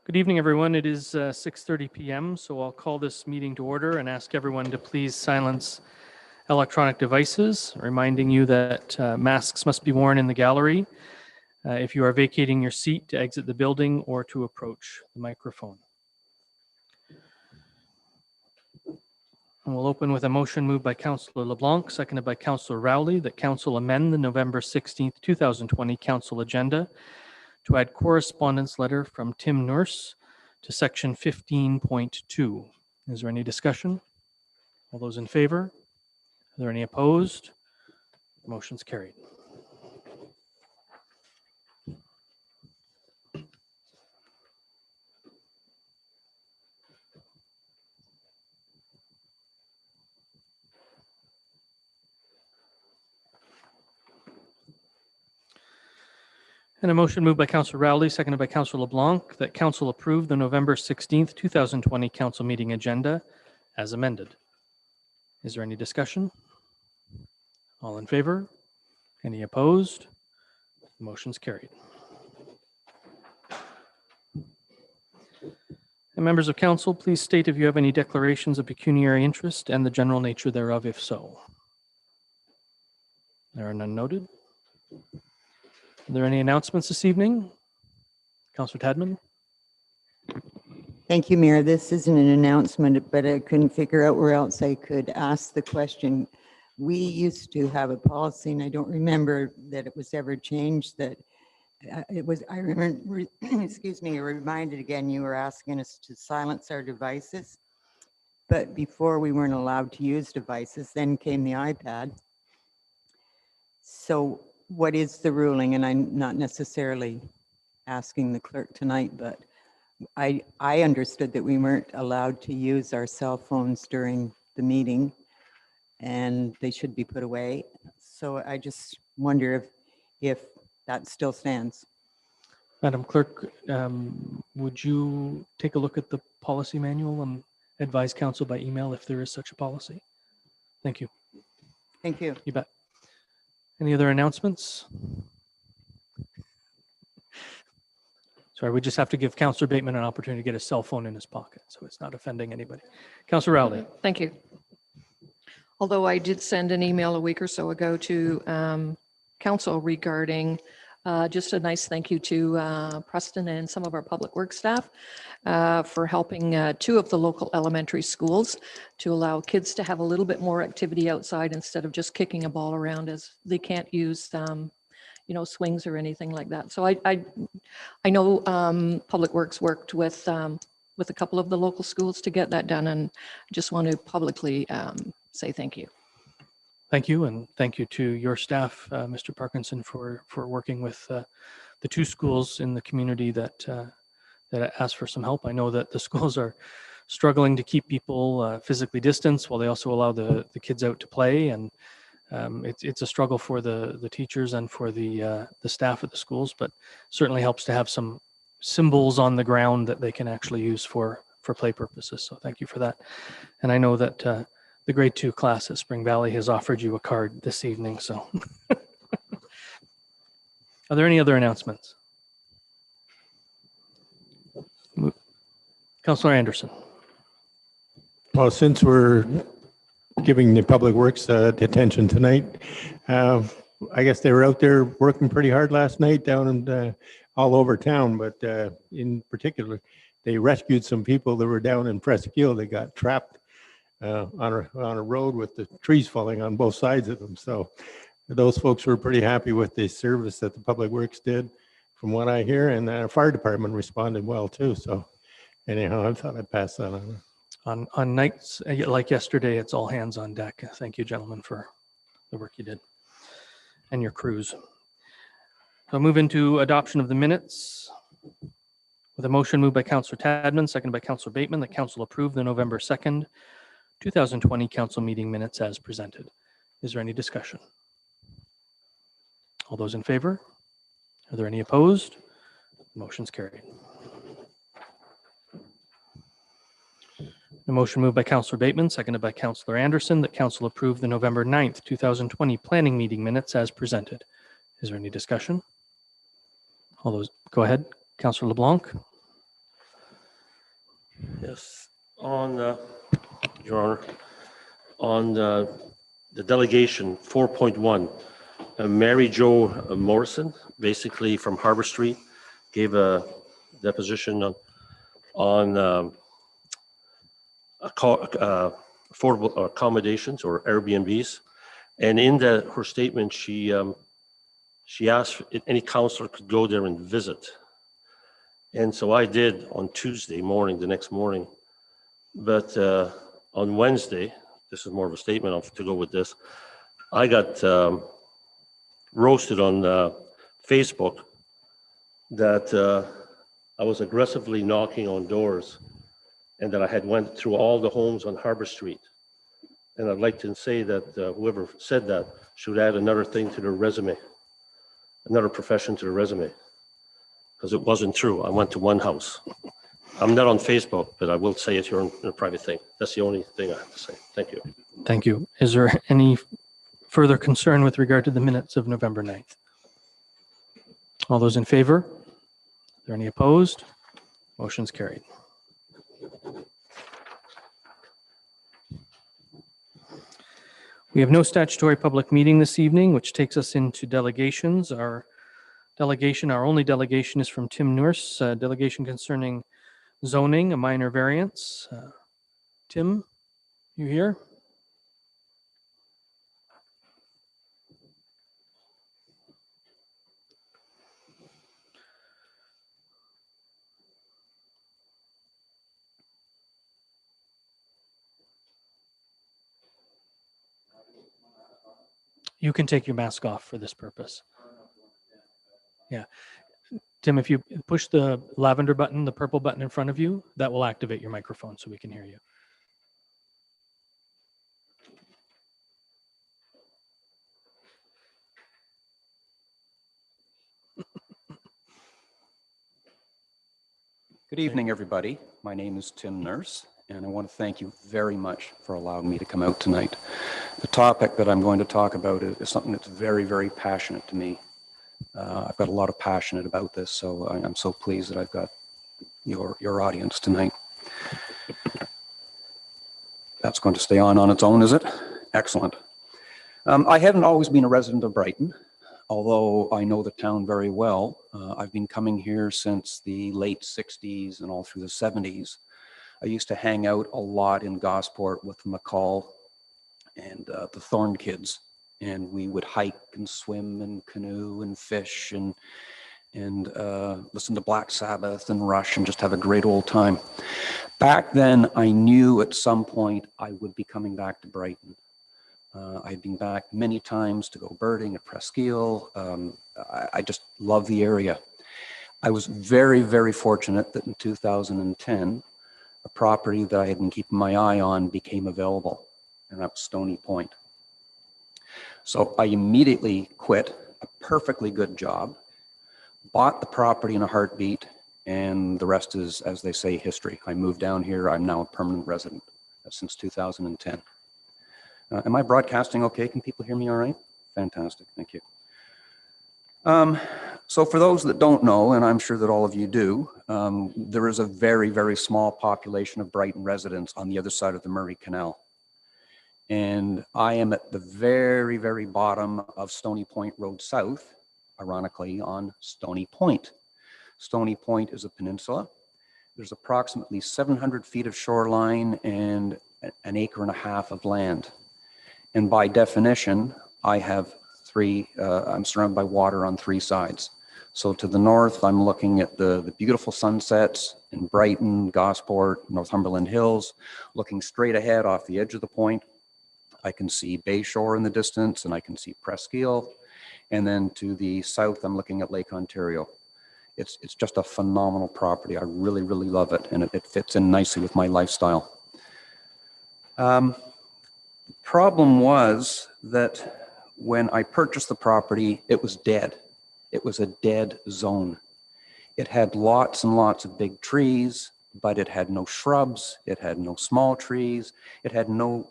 Good evening, everyone. It is 6:30 p.m., so I'll call this meeting to order and ask everyone to please silence electronic devices, reminding you that masks must be worn in the gallery if you are vacating your seat to exit the building or to approach the microphone. And we'll open with a motion moved by Councillor LeBlanc, seconded by Councillor Rowley, that Council amend the November 16th, 2020 Council agenda to add correspondence letter from Tim Nurse to section 15.2. Is there any discussion? All those in favor? Are there any opposed? Motion's carried. And a motion moved by Councillor Rowley, seconded by Councillor LeBlanc, that Council approve the November 16th, 2020 Council meeting agenda as amended. Is there any discussion? All in favor? Any opposed? Motion's carried. And members of Council, please state if you have any declarations of pecuniary interest and the general nature thereof, if so. There are none noted. Are there any announcements this evening? Councillor Tadman? Thank you, Mayor. This isn't an announcement, but I couldn't figure out where else I could ask the question. We used to have a policy, and I don't remember that it was ever changed, that I remember, excuse me, reminded again, you were asking us to silence our devices. But before we weren't allowed to use devices, then came the iPad. So what is the ruling? And I'm not necessarily asking the clerk tonight, but I understood that we weren't allowed to use our cell phones during the meeting and they should be put away. So I just wonder if that still stands. Madam Clerk, would you take a look at the policy manual and advise Council by email if there is such a policy? Thank you. Thank you. You bet. Any other announcements? Sorry, we just have to give Councillor Bateman an opportunity to get a cell phone in his pocket, so it's not offending anybody. Councillor Rowley. Thank you. Although I did send an email a week or so ago to Council regarding just a nice thank you to Preston and some of our public works staff for helping two of the local elementary schools to allow kids to have a little bit more activity outside instead of just kicking a ball around, as they can't use swings or anything like that. So I know Public Works worked with a couple of the local schools to get that done, and I just want to publicly say thank you. Thank you, and thank you to your staff, Mr. Parkinson, for working with the two schools in the community that asked for some help. I know that the schools are struggling to keep people physically distanced while they also allow the kids out to play, and it's a struggle for the teachers and for the staff at the schools, but certainly helps to have some symbols on the ground that they can actually use for play purposes. So thank you for that. And I know that the grade 2 class at Spring Valley has offered you a card this evening. So are there any other announcements? Councillor Anderson. Well, since we're giving the Public Works attention tonight, I guess they were out there working pretty hard last night down in all over town, but in particular, they rescued some people that were down in Presqu'île. They got trapped on a road with the trees falling on both sides of them. So those folks were pretty happy with the service that the Public Works did, from what I hear, and our fire department responded well too. So anyhow, I thought I'd pass that on. On nights like yesterday, it's all hands on deck. Thank you, gentlemen, for the work you did and your crews. I'll move into adoption of the minutes with a motion moved by Councillor Tadman, seconded by Councillor Bateman, that Council approve the November 2nd, 2020 Council meeting minutes as presented. Is there any discussion? All those in favor? Are there any opposed? Motion's carried. The motion moved by Councillor Bateman, seconded by Councillor Anderson, that Council approve the November 9th, 2020 planning meeting minutes as presented. Is there any discussion? All those, go ahead, Councillor LeBlanc. Yes, on, Your Honor, on the delegation 4.1, Mary Jo Morrison, basically from Harbor Street, gave a deposition on affordable accommodations or Airbnbs. And in her statement, she asked if any counselor could go there and visit. And so I did on Tuesday morning, the next morning. But on Wednesday, this is more of a statement to go with this, I got roasted on Facebook that I was aggressively knocking on doors and that I had went through all the homes on Harbor Street. And I'd like to say that whoever said that should add another thing to their resume, another profession to their resume, because it wasn't true. I went to one house. I'm not on Facebook, but I will say it here in a private thing. That's the only thing I have to say. Thank you. Thank you. Is there any further concern with regard to the minutes of November 9th? All those in favor? Are there any opposed? Motion's carried. We have no statutory public meeting this evening, which takes us into delegations. Our only delegation is from Tim Nourse, delegation concerning zoning, a minor variance. Tim, you here? You can take your mask off for this purpose. Yeah. Tim, if you push the lavender button, the purple button in front of you, that will activate your microphone so we can hear you. Good evening, everybody. My name is Tim Nourse, and I want to thank you very much for allowing me to come out tonight. The topic that I'm going to talk about is something that's very, very passionate to me. I've got a lot of passion about this, so I'm so pleased that I've got your audience tonight. That's going to stay on its own, is it? Excellent. I haven't always been a resident of Brighton, although I know the town very well. I've been coming here since the late 60s and all through the 70s. I used to hang out a lot in Gosport with McCall and the Thorn kids, and we would hike and swim and canoe and fish and listen to Black Sabbath and Rush and just have a great old time. Back then, I knew at some point I would be coming back to Brighton. I've been back many times to go birding at Presqu'île. I just love the area. I was very, very fortunate that in 2010, a property that I had been keeping my eye on became available, and that was Stony Point. So I immediately quit a perfectly good job, bought the property in a heartbeat, and the rest is, as they say, history. I moved down here. I'm now a permanent resident since 2010. Am I broadcasting okay? Can people hear me all right? Fantastic, thank you. So for those that don't know, and I'm sure that all of you do, there is a very, very small population of Brighton residents on the other side of the Murray Canal. And I am at the very, very bottom of Stony Point Road South, ironically on Stony Point. Stony Point is a peninsula. There's approximately 700 feet of shoreline and an acre and a half of land. And by definition, I have I'm surrounded by water on three sides. So to the north, I'm looking at the beautiful sunsets in Brighton, Gosport, Northumberland Hills. Looking straight ahead off the edge of the point, I can see Bayshore in the distance, and I can see Presqu'île. And then to the south, I'm looking at Lake Ontario. It's just a phenomenal property. I really, really love it, and it fits in nicely with my lifestyle. Problem was that when I purchased the property, it was dead. It was a dead zone. It had lots and lots of big trees, but it had no shrubs. It had no small trees. It had no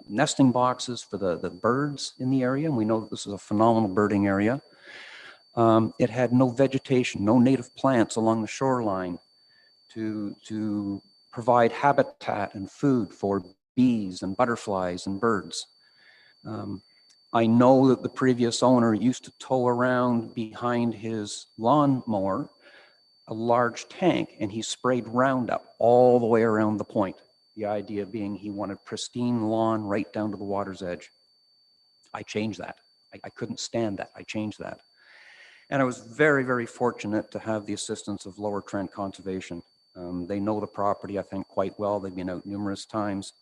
nesting boxes for the birds in the area. And we know that this is a phenomenal birding area. It had no vegetation, no native plants along the shoreline to provide habitat and food for bees and butterflies and birds. I know that the previous owner used to tow around behind his lawnmower a large tank, and he sprayed Roundup all the way around the point. The idea being he wanted pristine lawn right down to the water's edge. I changed that. I couldn't stand that. I changed that. And I was very, very fortunate to have the assistance of Lower Trent Conservation. They know the property, I think, quite well. They've been out numerous times.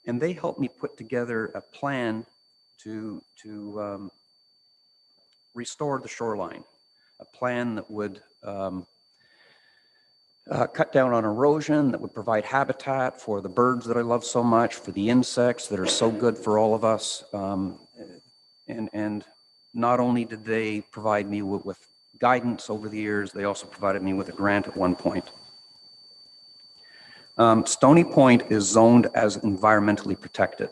And they helped me put together a plan to restore the shoreline, a plan that would cut down on erosion, that would provide habitat for the birds that I love so much, for the insects that are so good for all of us. And not only did they provide me with guidance over the years, they also provided me with a grant at one point. Stony Point is zoned as environmentally protected.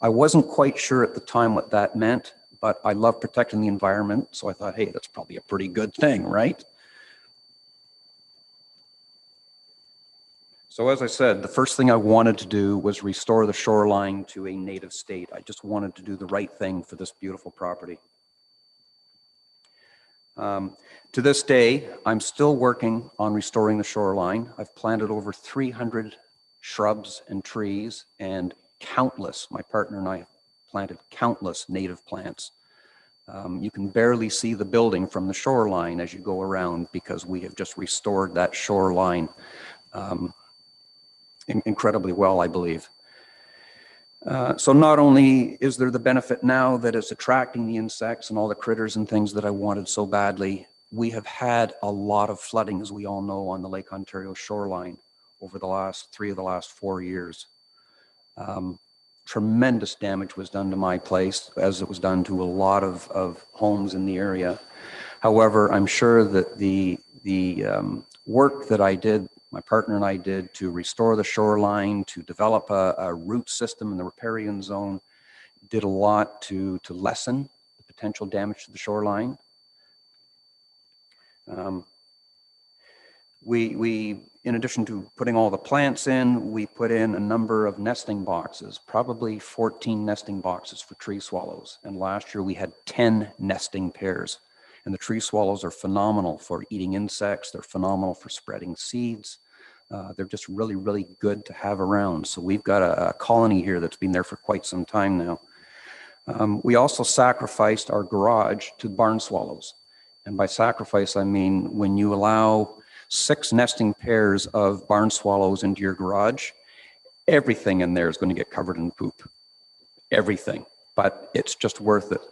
I wasn't quite sure at the time what that meant, but I love protecting the environment, so I thought, hey, that's probably a pretty good thing, right? So as I said, the first thing I wanted to do was restore the shoreline to a native state. I just wanted to do the right thing for this beautiful property. To this day, I'm still working on restoring the shoreline. I've planted over 300 shrubs and trees, and countless, my partner and I have planted countless native plants. You can barely see the building from the shoreline as you go around because we have just restored that shoreline incredibly well, I believe. So not only is there the benefit now that it's attracting the insects and all the critters and things that I wanted so badly, we have had a lot of flooding, as we all know, on the Lake Ontario shoreline over the last 4 years. Tremendous damage was done to my place, as it was done to a lot of homes in the area. However, I'm sure that the work that I did, my partner and I did, to restore the shoreline, to develop a root system in the riparian zone, did a lot to lessen the potential damage to the shoreline. We, in addition to putting all the plants in, we put in a number of nesting boxes, probably 14 nesting boxes for tree swallows. And last year we had 10 nesting pairs. And the tree swallows are phenomenal for eating insects. They're phenomenal for spreading seeds. They're just really, really good to have around. So we've got a colony here that's been there for quite some time now. We also sacrificed our garage to barn swallows. And by sacrifice, I mean when you allow 6 nesting pairs of barn swallows into your garage, everything in there is going to get covered in poop. Everything. But it's just worth it.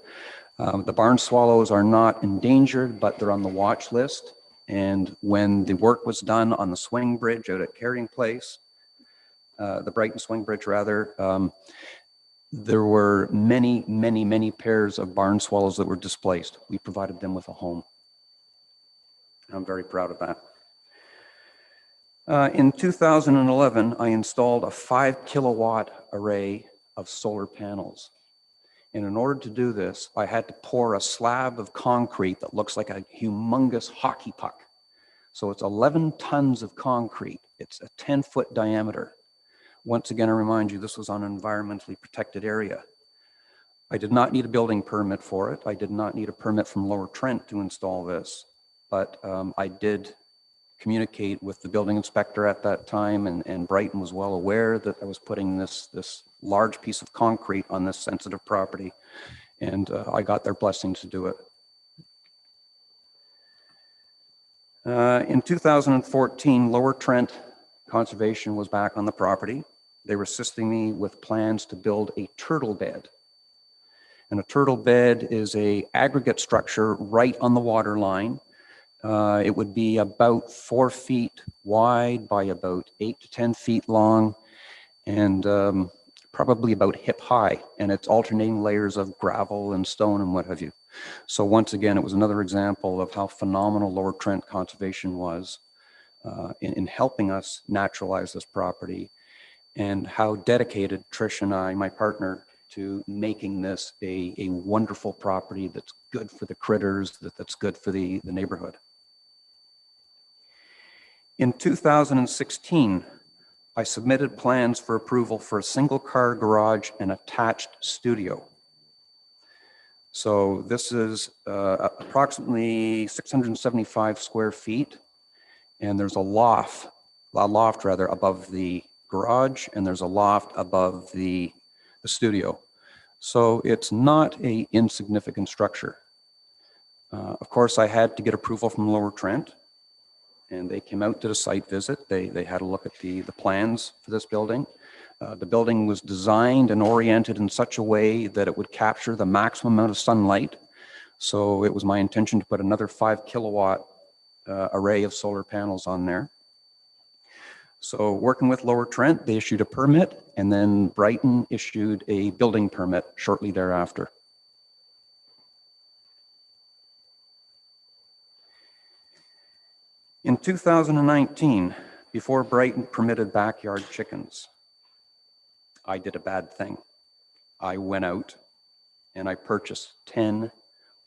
The barn swallows are not endangered, but they're on the watch list. And when the work was done on the swing bridge out at Carrying Place, the Brighton Swing Bridge rather, there were many, many, many pairs of barn swallows that were displaced. We provided them with a home. I'm very proud of that. In 2011, I installed a 5 kilowatt array of solar panels. And in order to do this, I had to pour a slab of concrete that looks like a humongous hockey puck. So it's 11 tons of concrete. It's a 10-foot diameter. Once again, I remind you, this was on an environmentally protected area. I did not need a building permit for it. I did not need a permit from Lower Trent to install this, but I did communicate with the building inspector at that time, and Brighton was well aware that I was putting this large piece of concrete on this sensitive property, and I got their blessing to do it. In 2014, Lower Trent Conservation was back on the property. They were assisting me with plans to build a turtle bed. And a turtle bed is an aggregate structure right on the water line. It would be about 4 feet wide by about 8 to 10 feet long, and probably about hip high. And it's alternating layers of gravel and stone and what have you. So once again, it was another example of how phenomenal Lower Trent Conservation was in helping us naturalize this property, and how dedicated Trish and I, my partner, to making this a wonderful property that's good for the critters, that's good for the neighborhood. In 2016, I submitted plans for approval for a single-car garage and attached studio. So this is approximately 675 square feet, and there's a loft above the garage, and there's a loft above the studio. So it's not an insignificant structure. Of course, I had to get approval from Lower Trent, and they came out, did a site visit. They had a look at the plans for this building. The building was designed and oriented in such a way that it would capture the maximum amount of sunlight. So it was my intention to put another 5 kilowatt array of solar panels on there. So working with Lower Trent, they issued a permit, and then Brighton issued a building permit shortly thereafter. In 2019, before Brighton permitted backyard chickens, I did a bad thing. I went out and I purchased 10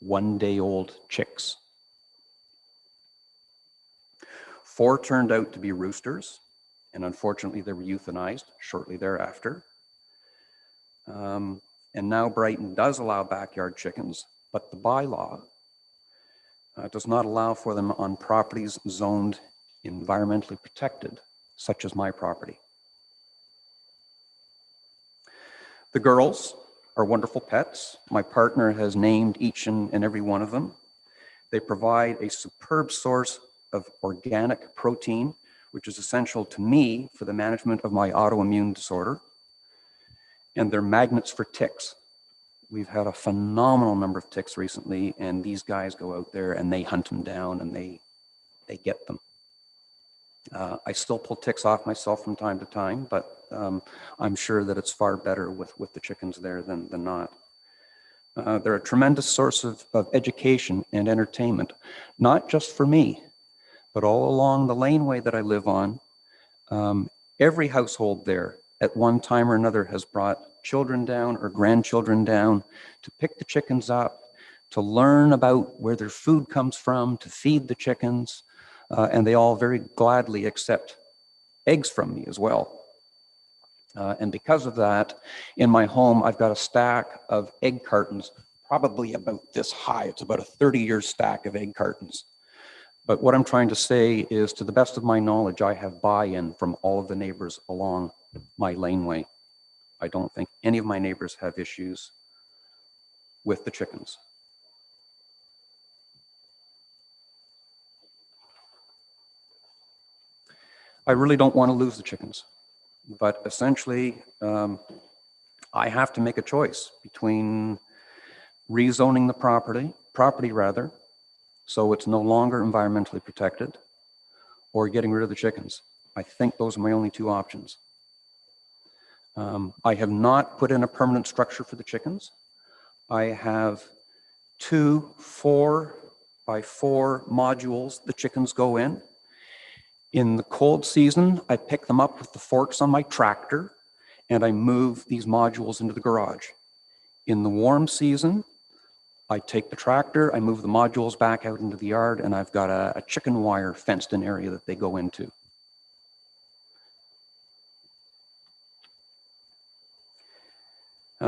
one-day-old chicks. 4 turned out to be roosters, and unfortunately they were euthanized shortly thereafter. And now Brighton does allow backyard chickens, but the bylaw does not allow for them on properties zoned environmentally protected, such as my property. The girls are wonderful pets. My partner has named each and every one of them. They provide a superb source of organic protein, which is essential to me for the management of my autoimmune disorder. And they're magnets for ticks. We've had a phenomenal number of ticks recently, and these guys go out there and they hunt them down and they get them. I still pull ticks off myself from time to time, but I'm sure that it's far better with the chickens there than not. They're a tremendous source of education and entertainment, not just for me, but all along the laneway that I live on. Every household there at one time or another has brought children down or grandchildren down to pick the chickens up, to learn about where their food comes from, to feed the chickens, and they all very gladly accept eggs from me as well. And because of that, in my home, I've got a stack of egg cartons, probably about this high. It's about a 30-year stack of egg cartons. But what I'm trying to say is, to the best of my knowledge, I have buy-in from all of the neighbors along my laneway. I don't think any of my neighbors have issues with the chickens. I really don't want to lose the chickens, but essentially I have to make a choice between rezoning the property rather, so it's no longer environmentally protected, or getting rid of the chickens. I think those are my only 2 options. I have not put in a permanent structure for the chickens. I have 2 4x4 modules the chickens go in. In the cold season, I pick them up with the forks on my tractor and I move these modules into the garage. In the warm season, I take the tractor, I move the modules back out into the yard, and I've got a chicken wire fenced in area that they go into.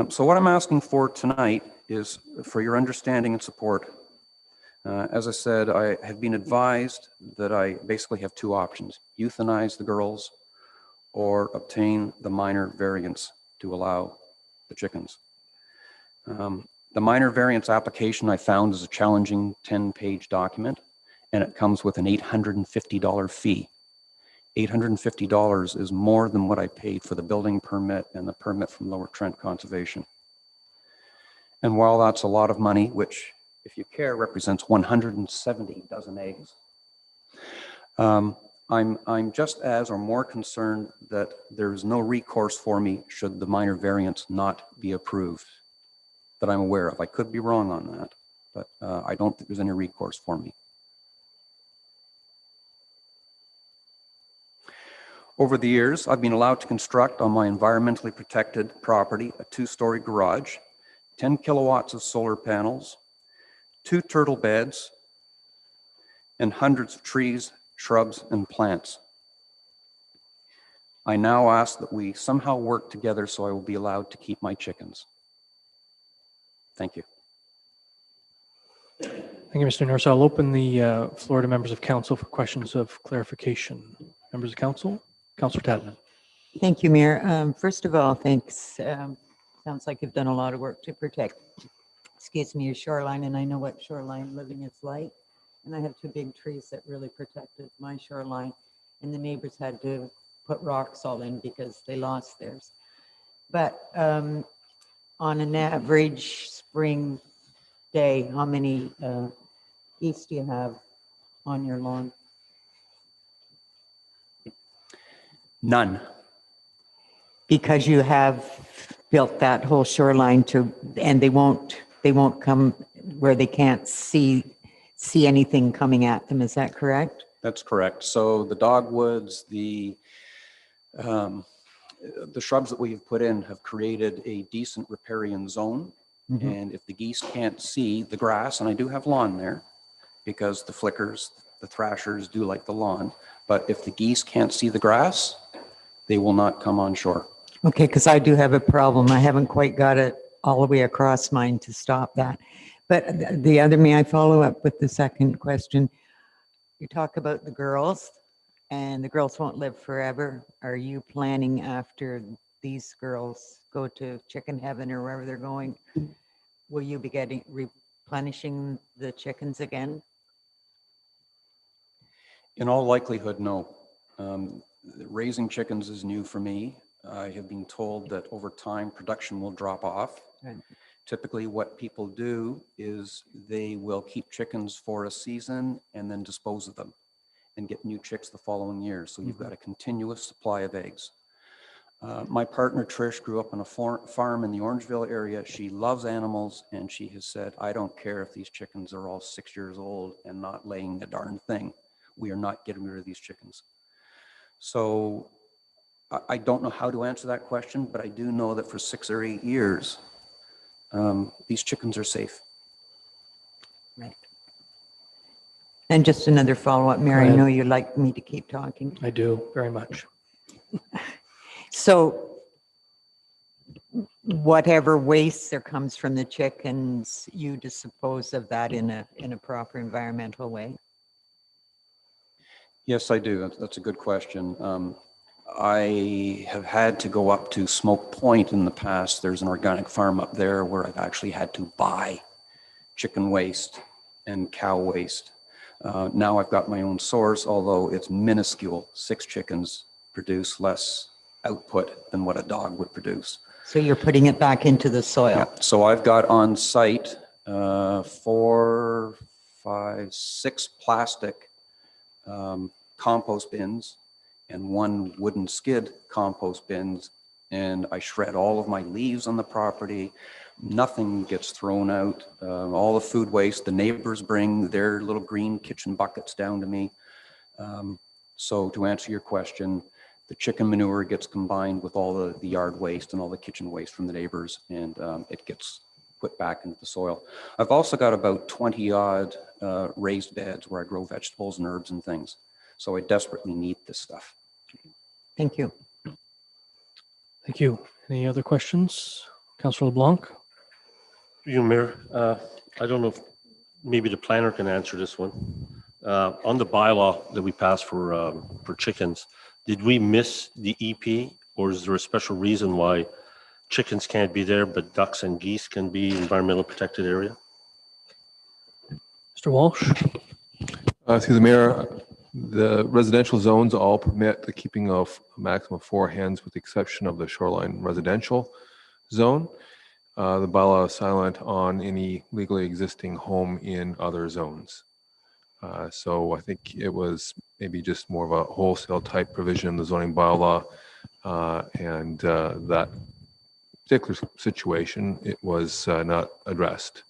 So what I'm asking for tonight is for your understanding and support. As I said, I have been advised that I basically have 2 options: euthanize the girls or obtain the minor variance to allow the chickens. The minor variance application I found is a challenging 10-page document, and it comes with an $850 fee. $850 is more than what I paid for the building permit and the permit from Lower Trent Conservation. And while that's a lot of money, which, if you care, represents 170 dozen eggs, I'm just as or more concerned that there's no recourse for me should the minor variance not be approved, that I'm aware of. I could be wrong on that, but I don't think there's any recourse for me. Over the years, I've been allowed to construct on my environmentally protected property a 2-story garage, 10 kilowatts of solar panels, 2 turtle beds, and hundreds of trees, shrubs, and plants. I now ask that we somehow work together so I will be allowed to keep my chickens. Thank you. Thank you, Mr. Norris. I'll open the floor to members of council for questions of clarification. Members of council, Councillor Tadman. Thank you, Mayor. First of all, thanks. Sounds like you've done a lot of work to protect, excuse me, your shoreline, and I know what shoreline living is like. And I have two big trees that really protected my shoreline, and the neighbors had to put rocks all in because they lost theirs. But on an average spring day, how many geese do you have on your lawn? None. Because you have built that whole shoreline to, and they won't come where they can't see anything coming at them. Is that correct? That's correct. So the dogwoods, the shrubs that we have put in have created a decent riparian zone. And if the geese can't see the grass, and I do have lawn there because the flickers, the thrashers do like the lawn, but if the geese can't see the grass, they will not come on shore. Okay, because I do have a problem. I haven't quite got it all the way across mine to stop that. But the other, may I follow up with the second question? You talk about the girls, and the girls won't live forever. Are you planning after these girls go to chicken heaven or wherever they're going? Will you be replenishing the chickens again? In all likelihood, no. Raising chickens is new for me. I have been told that over time production will drop off. Right. Typically what people do is they will keep chickens for a season and then dispose of them and get new chicks the following year. So you've got a continuous supply of eggs. My partner Trish grew up on a farm in the Orangeville area. She loves animals, and she has said, I don't care if these chickens are all 6 years old and not laying a darn thing. We are not getting rid of these chickens. So I don't know how to answer that question, but I do know that for 6 or 8 years, these chickens are safe. Right. And just another follow-up, Mary, I know you'd like me to keep talking. I do, very much. So whatever waste there comes from the chickens, you dispose of that in a proper environmental way? Yes, I do. That's a good question. I have had to go up to Smoke Point in the past. There's an organic farm up there where I've actually had to buy chicken waste and cow waste. Now I've got my own source, although it's minuscule. 6 chickens produce less output than what a dog would produce. So you're putting it back into the soil? Yeah. So I've got on site 4, 5, 6 plastic compost bins and 1 wooden skid compost bins, and I shred all of my leaves on the property. Nothing gets thrown out. All the food waste, the neighbors bring their little green kitchen buckets down to me. So to answer your question, the chicken manure gets combined with all the yard waste and all the kitchen waste from the neighbors, and it gets put back into the soil. I've also got about 20 odd raised beds where I grow vegetables and herbs and things. So I desperately need this stuff. Thank you. Thank you. Any other questions? Councillor LeBlanc? You, Mayor, I don't know if maybe the planner can answer this one. On the bylaw that we passed for chickens, did we miss the EP, or is there a special reason why chickens can't be there, but ducks and geese can be environmental protected area? Mr. Walsh? Through the mayor, the residential zones all permit the keeping of a maximum of 4 hens with the exception of the shoreline residential zone. The bylaw is silent on any legally existing home in other zones. So I think it was maybe just more of a wholesale type provision in the zoning bylaw, and that particular situation, it was not addressed.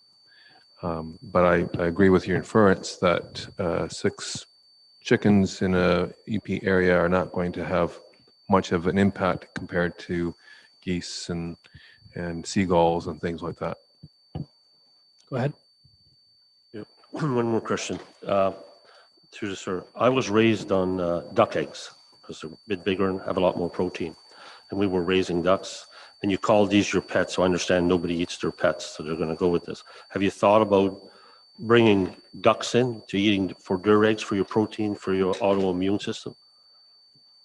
But I agree with your inference that 6 chickens in a EP area are not going to have much of an impact compared to geese and seagulls and things like that. Go ahead. Yep. One more question. Through the sir, I was raised on duck eggs because they're a bit bigger and have a lot more protein. And we were raising ducks, and you call these your pets. So I understand nobody eats their pets, so they're going to go with this. Have you thought about bringing ducks in to eating for their eggs, for your protein, for your autoimmune system?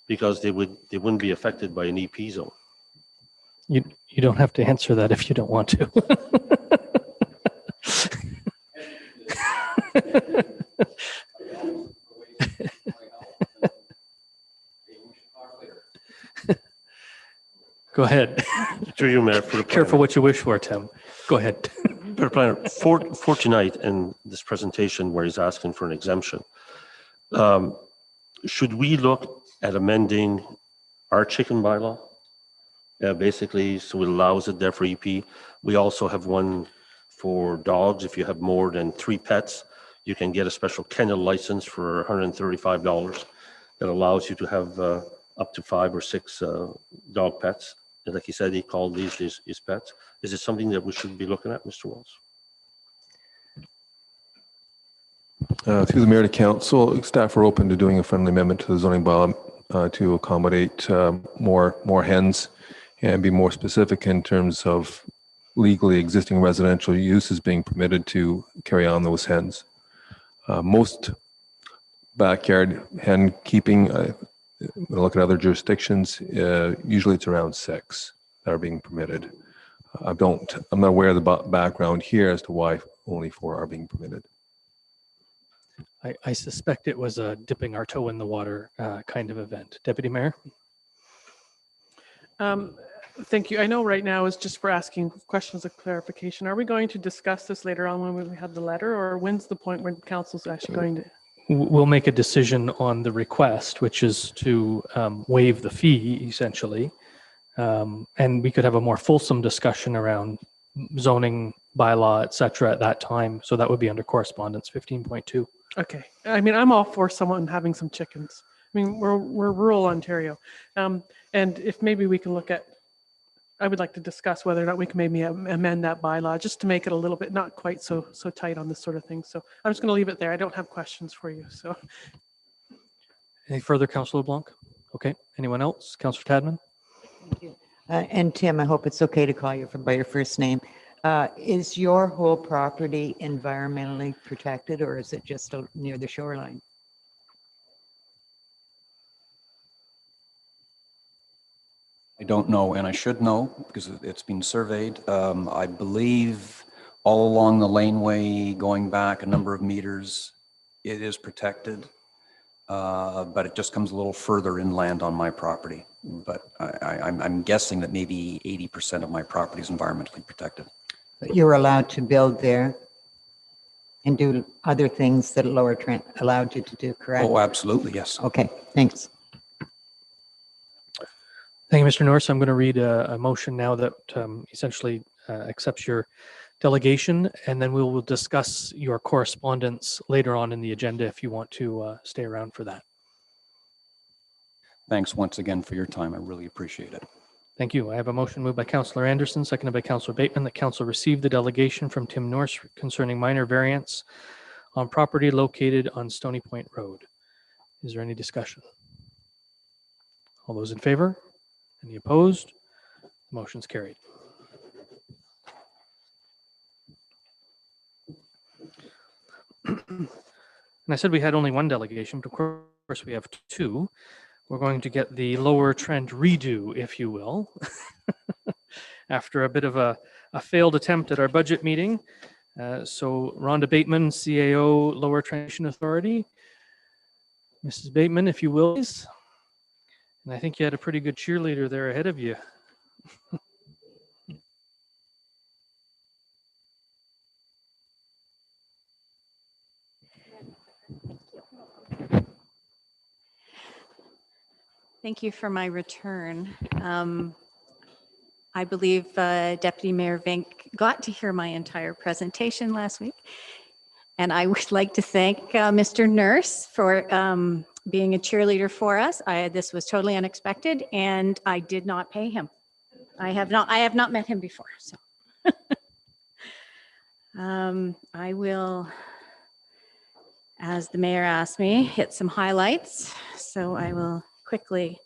Because they wouldn't be affected by an EP zone. You don't have to answer that if you don't want to. Go ahead. Through you, Mayor, for the Careful planner. what you wish for, Tim. Go ahead. For the planner, for tonight and this presentation where he's asking for an exemption, should we look at amending our chicken bylaw? Basically, so it allows it there for EP. We also have one for dogs. If you have more than 3 pets, you can get a special kennel license for $135 that allows you to have up to 5 or 6 dog pets. And like he said, he called these his pets. Is it something that we should be looking at, Mr. Wells? Through the mayor to council, staff are open to doing a friendly amendment to the zoning bylaw to accommodate more hens and be more specific in terms of legally existing residential uses being permitted to carry on those hens. Most backyard hen keeping, when I look at other jurisdictions, usually it's around 6 that are being permitted. I'm not aware of the background here as to why only 4 are being permitted. I suspect it was a dipping our toe in the water kind of event. Deputy Mayor? Thank you. I know right now is just for asking questions of clarification. Are we going to discuss this later on when we have the letter, or when's the point when council's actually going to? We'll make a decision on the request, which is to waive the fee, essentially. And we could have a more fulsome discussion around zoning, bylaw, et cetera, at that time. So that would be under correspondence 15.2. Okay. I mean, I'm all for someone having some chickens. I mean, we're rural Ontario. And if maybe we can look at, I would like to discuss whether or not we can maybe amend that bylaw just to make it a little bit, not quite so tight on this sort of thing. So I'm just going to leave it there. I don't have questions for you. So. Any further, Councillor LeBlanc? Okay. Anyone else? Councillor Tadman? Thank you. And Tim, I hope it's okay to call you by your first name. Is your whole property environmentally protected, or is it just near the shoreline? I don't know, and I should know because it's been surveyed. I believe all along the laneway, going back a number of meters, it is protected, but it just comes a little further inland on my property. But I'm guessing that maybe 80% of my property is environmentally protected. But you're allowed to build there and do other things that Lower Trent allowed you to do, correct? Oh, absolutely, yes. Okay, thanks. Thank you, Mr. Norris. I'm going to read a motion now that essentially accepts your delegation, and then we will discuss your correspondence later on in the agenda if you want to stay around for that. Thanks once again for your time. I really appreciate it. Thank you. I have a motion moved by Councillor Anderson, seconded by Councillor Bateman, that Council receive the delegation from Tim Norris concerning minor variance on property located on Stony Point Road. Is there any discussion? All those in favor? Any opposed? Motion's carried. And I said we had only one delegation, but of course we have 2. We're going to get the Lower Trent redo, if you will, after a bit of a failed attempt at our budget meeting. So Rhonda Bateman, CAO, Lower Trent Authority. Mrs. Bateman, if you will, please. And I think you had a pretty good cheerleader there ahead of you. Thank you for my return. I believe Deputy Mayor Vink got to hear my entire presentation last week. And I would like to thank Mr. Nurse for being a cheerleader for us. This was totally unexpected, and I did not pay him. I have not met him before. So I will as the mayor asked me, hit some highlights. So I will quickly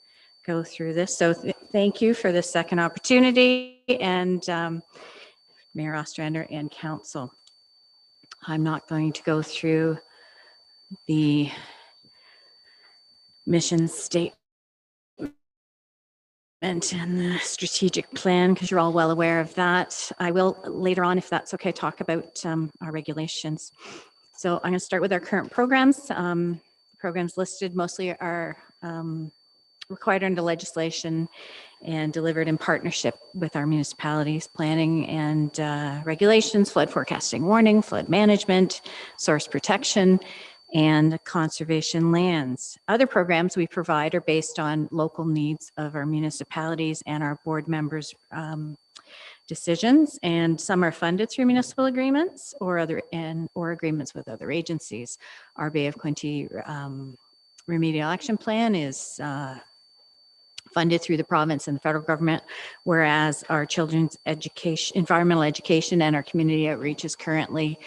go through this. So thank you for this second opportunity, and Mayor Ostrander and council. I'm not going to go through the mission statement and the strategic plan because you're all well aware of that. I will later on, if that's okay, talk about our regulations. So I'm going to start with our current programs. Programs listed mostly are required under legislation and delivered in partnership with our municipalities, planning and regulations, flood forecasting warning, flood management, source protection, and conservation lands. Other programs we provide are based on local needs of our municipalities and our board members' decisions, and some are funded through municipal agreements or agreements with other agencies. Our Bay of Quinte Remedial Action Plan is funded through the province and the federal government, whereas our children's education, environmental education, and our community outreach is currently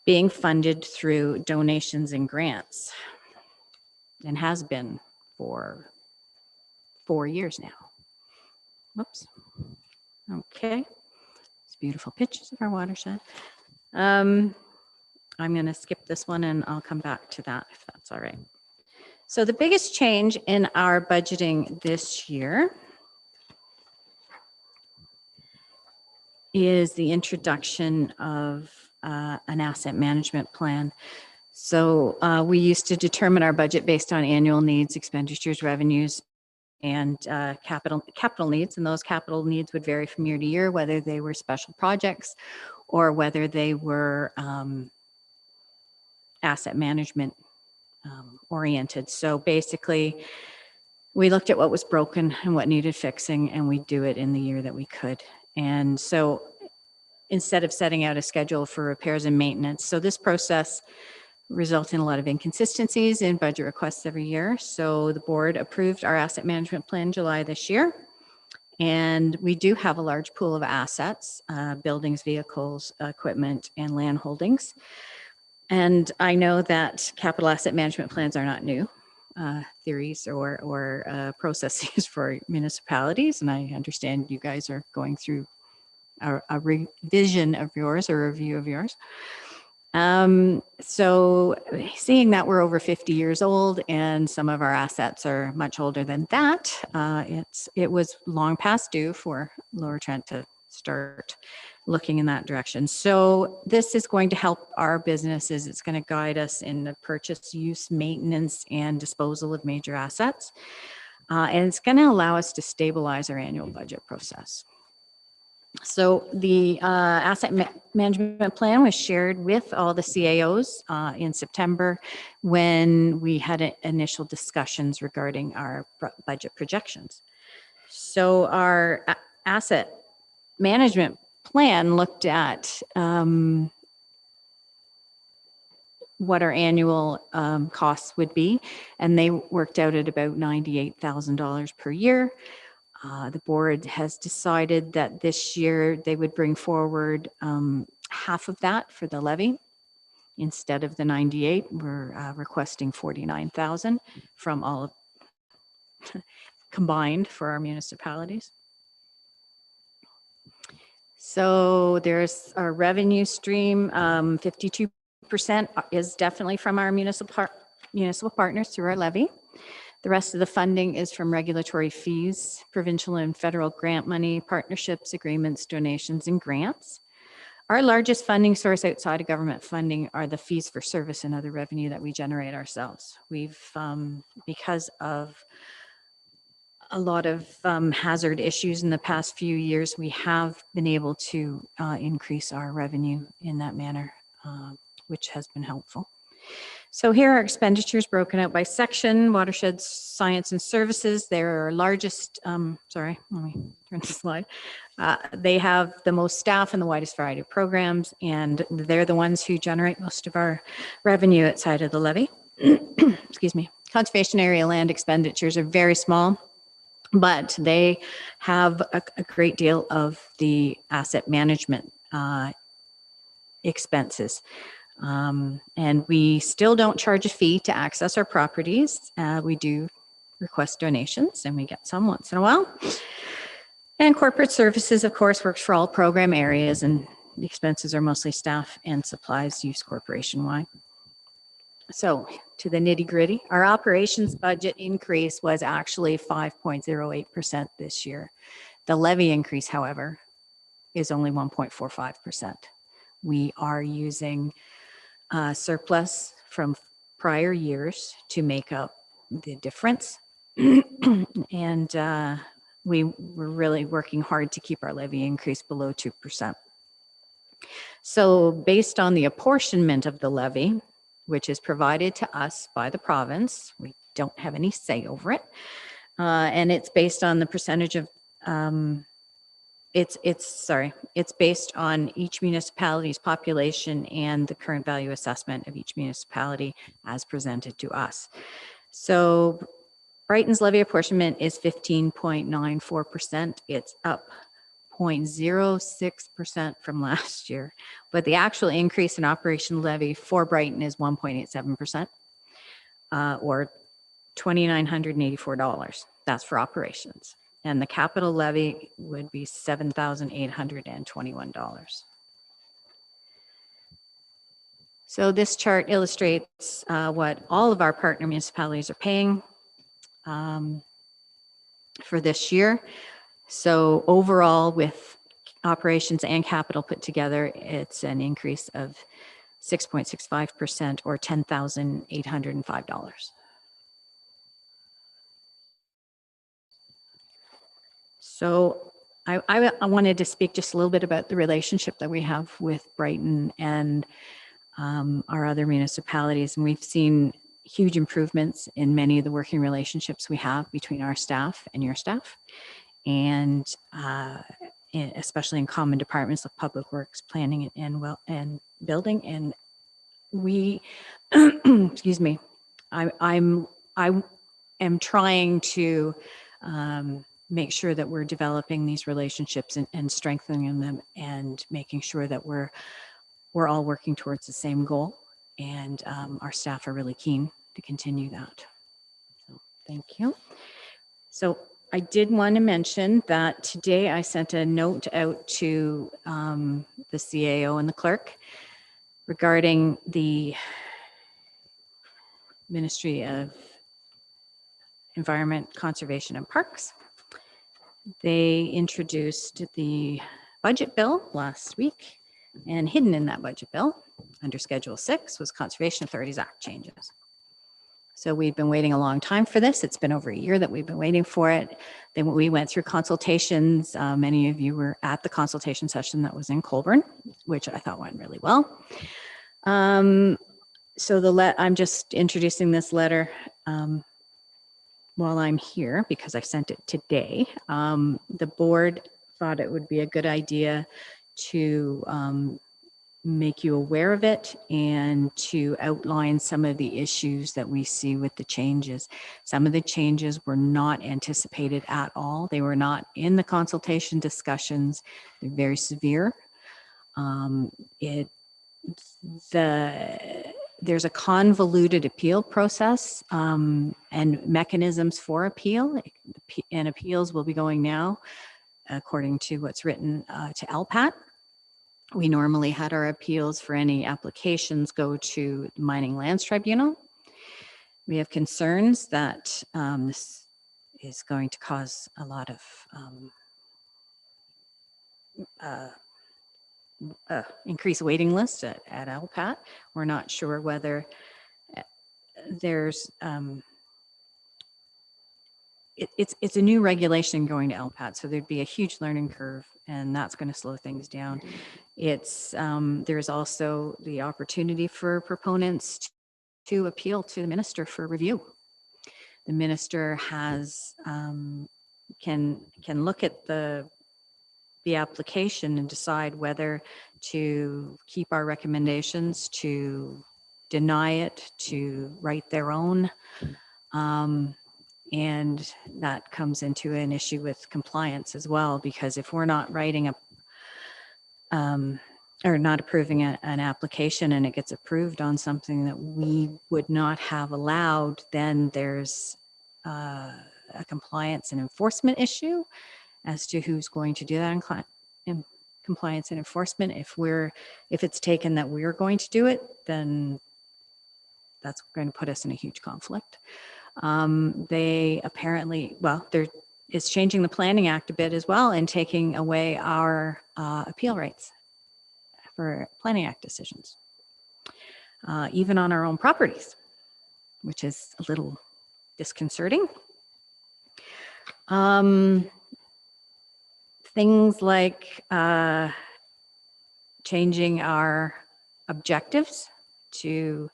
being funded through donations and grants, and has been for 4 years now. Whoops. Okay. It's beautiful pictures of our watershed. I'm going to skip this one and I'll come back to that if that's all right. So the biggest change in our budgeting this year is the introduction of an asset management plan. So we used to determine our budget based on annual needs, expenditures, revenues, and capital needs. And those capital needs would vary from year to year, whether they were special projects or whether they were asset management oriented. So basically, we looked at what was broken and what needed fixing, and we do it in the year that we could. And so instead of setting out a schedule for repairs and maintenance, so this process results in a lot of inconsistencies in budget requests every year. So the board approved our asset management plan July this year. And we do have a large pool of assets, buildings, vehicles, equipment, and land holdings. And I know that capital asset management plans are not new theories or processes for municipalities. And I understand you guys are going through a revision of yours or review of yours. So seeing that we're over 50 years old and some of our assets are much older than that, it was long past due for Lower Trent to start looking in that direction. So this is going to help our businesses. It's going to guide us in the purchase, use, maintenance, and disposal of major assets. And it's going to allow us to stabilize our annual budget process. So the asset management plan was shared with all the CAOs in September when we had initial discussions regarding our budget projections. So our asset management plan looked at what our annual costs would be, and they worked out at about $98,000 per year. The board has decided that this year they would bring forward half of that for the levy. Instead of the 98, we're requesting 49,000 from all of combined for our municipalities. So there's our revenue stream, 52% is definitely from our municipal partners through our levy. The rest of the funding is from regulatory fees, provincial and federal grant money, partnerships, agreements, donations, and grants. Our largest funding source outside of government funding are the fees for service and other revenue that we generate ourselves. We've, because of a lot of hazard issues in the past few years, we have been able to increase our revenue in that manner, which has been helpful. So here are expenditures broken out by section. Watershed Science and Services, they're our largest, sorry, let me turn the slide. They have the most staff and the widest variety of programs, and they're the ones who generate most of our revenue outside of the levy. Excuse me. Conservation area land expenditures are very small, but they have a great deal of the asset management expenses. And we still don't charge a fee to access our properties. We do request donations, and we get some once in a while. And corporate services, of course, works for all program areas, and the expenses are mostly staff and supplies used corporation-wide. So to the nitty gritty, our operations budget increase was actually 5.08% this year. The levy increase, however, is only 1.45%. We are using surplus from prior years to make up the difference. And we're really working hard to keep our levy increase below 2%. So based on the apportionment of the levy, which is provided to us by the province, we don't have any say over it. And it's based on the percentage of, it's based on each municipality's population and the current value assessment of each municipality as presented to us. So Brighton's levy apportionment is 15.94%. It's up 0.06% from last year, but the actual increase in operational levy for Brighton is 1.87%, or $2,984. That's for operations. And the capital levy would be $7,821. So this chart illustrates what all of our partner municipalities are paying for this year. So overall, with operations and capital put together, it's an increase of 6.65%, or $10,805. So I wanted to speak just a little bit about the relationship that we have with Brighton and our other municipalities. And we've seen huge improvements in many of the working relationships we have between our staff and your staff. And especially in common departments of public works, planning, and building. And we, excuse me, I am trying to make sure that we're developing these relationships and strengthening them, and making sure that we're all working towards the same goal. And our staff are really keen to continue that. So thank you. So I did want to mention that today I sent a note out to the CAO and the clerk regarding the Ministry of Environment, Conservation and Parks. They introduced the budget bill last week, and hidden in that budget bill under Schedule 6 was Conservation Authorities Act changes. So we've been waiting a long time for this. It's been over a year that we've been waiting for it. Then we went through consultations. Many of you were at the consultation session that was in Colborne, which I thought went really well. So I'm just introducing this letter while I'm here because I sent it today. The board thought it would be a good idea to make you aware of it and to outline some of the issues that we see with the changes. Some of the changes were not anticipated at all. They were not in the consultation discussions. They're very severe. There's a convoluted appeal process and mechanisms for appeal, and appeals will be going now according to what's written to LPAT. We normally had our appeals for any applications go to the Mining Lands Tribunal. We have concerns that this is going to cause a lot of increased waiting lists at LPAT. We're not sure whether there's it's a new regulation going to LPAT, so there'd be a huge learning curve, and that's going to slow things down. There's also the opportunity for proponents to appeal to the minister for review. The minister has can look at the application and decide whether to keep our recommendations, to deny it, to write their own. And that comes into an issue with compliance as well, because if we're not writing or not approving an application and it gets approved on something that we would not have allowed, then there's a compliance and enforcement issue as to who's going to do that in compliance and enforcement. If it's taken that we're going to do it, then that's going to put us in a huge conflict. They apparently, it's changing the Planning Act a bit as well and taking away our appeal rights for Planning Act decisions, even on our own properties, which is a little disconcerting. Things like changing our objectives to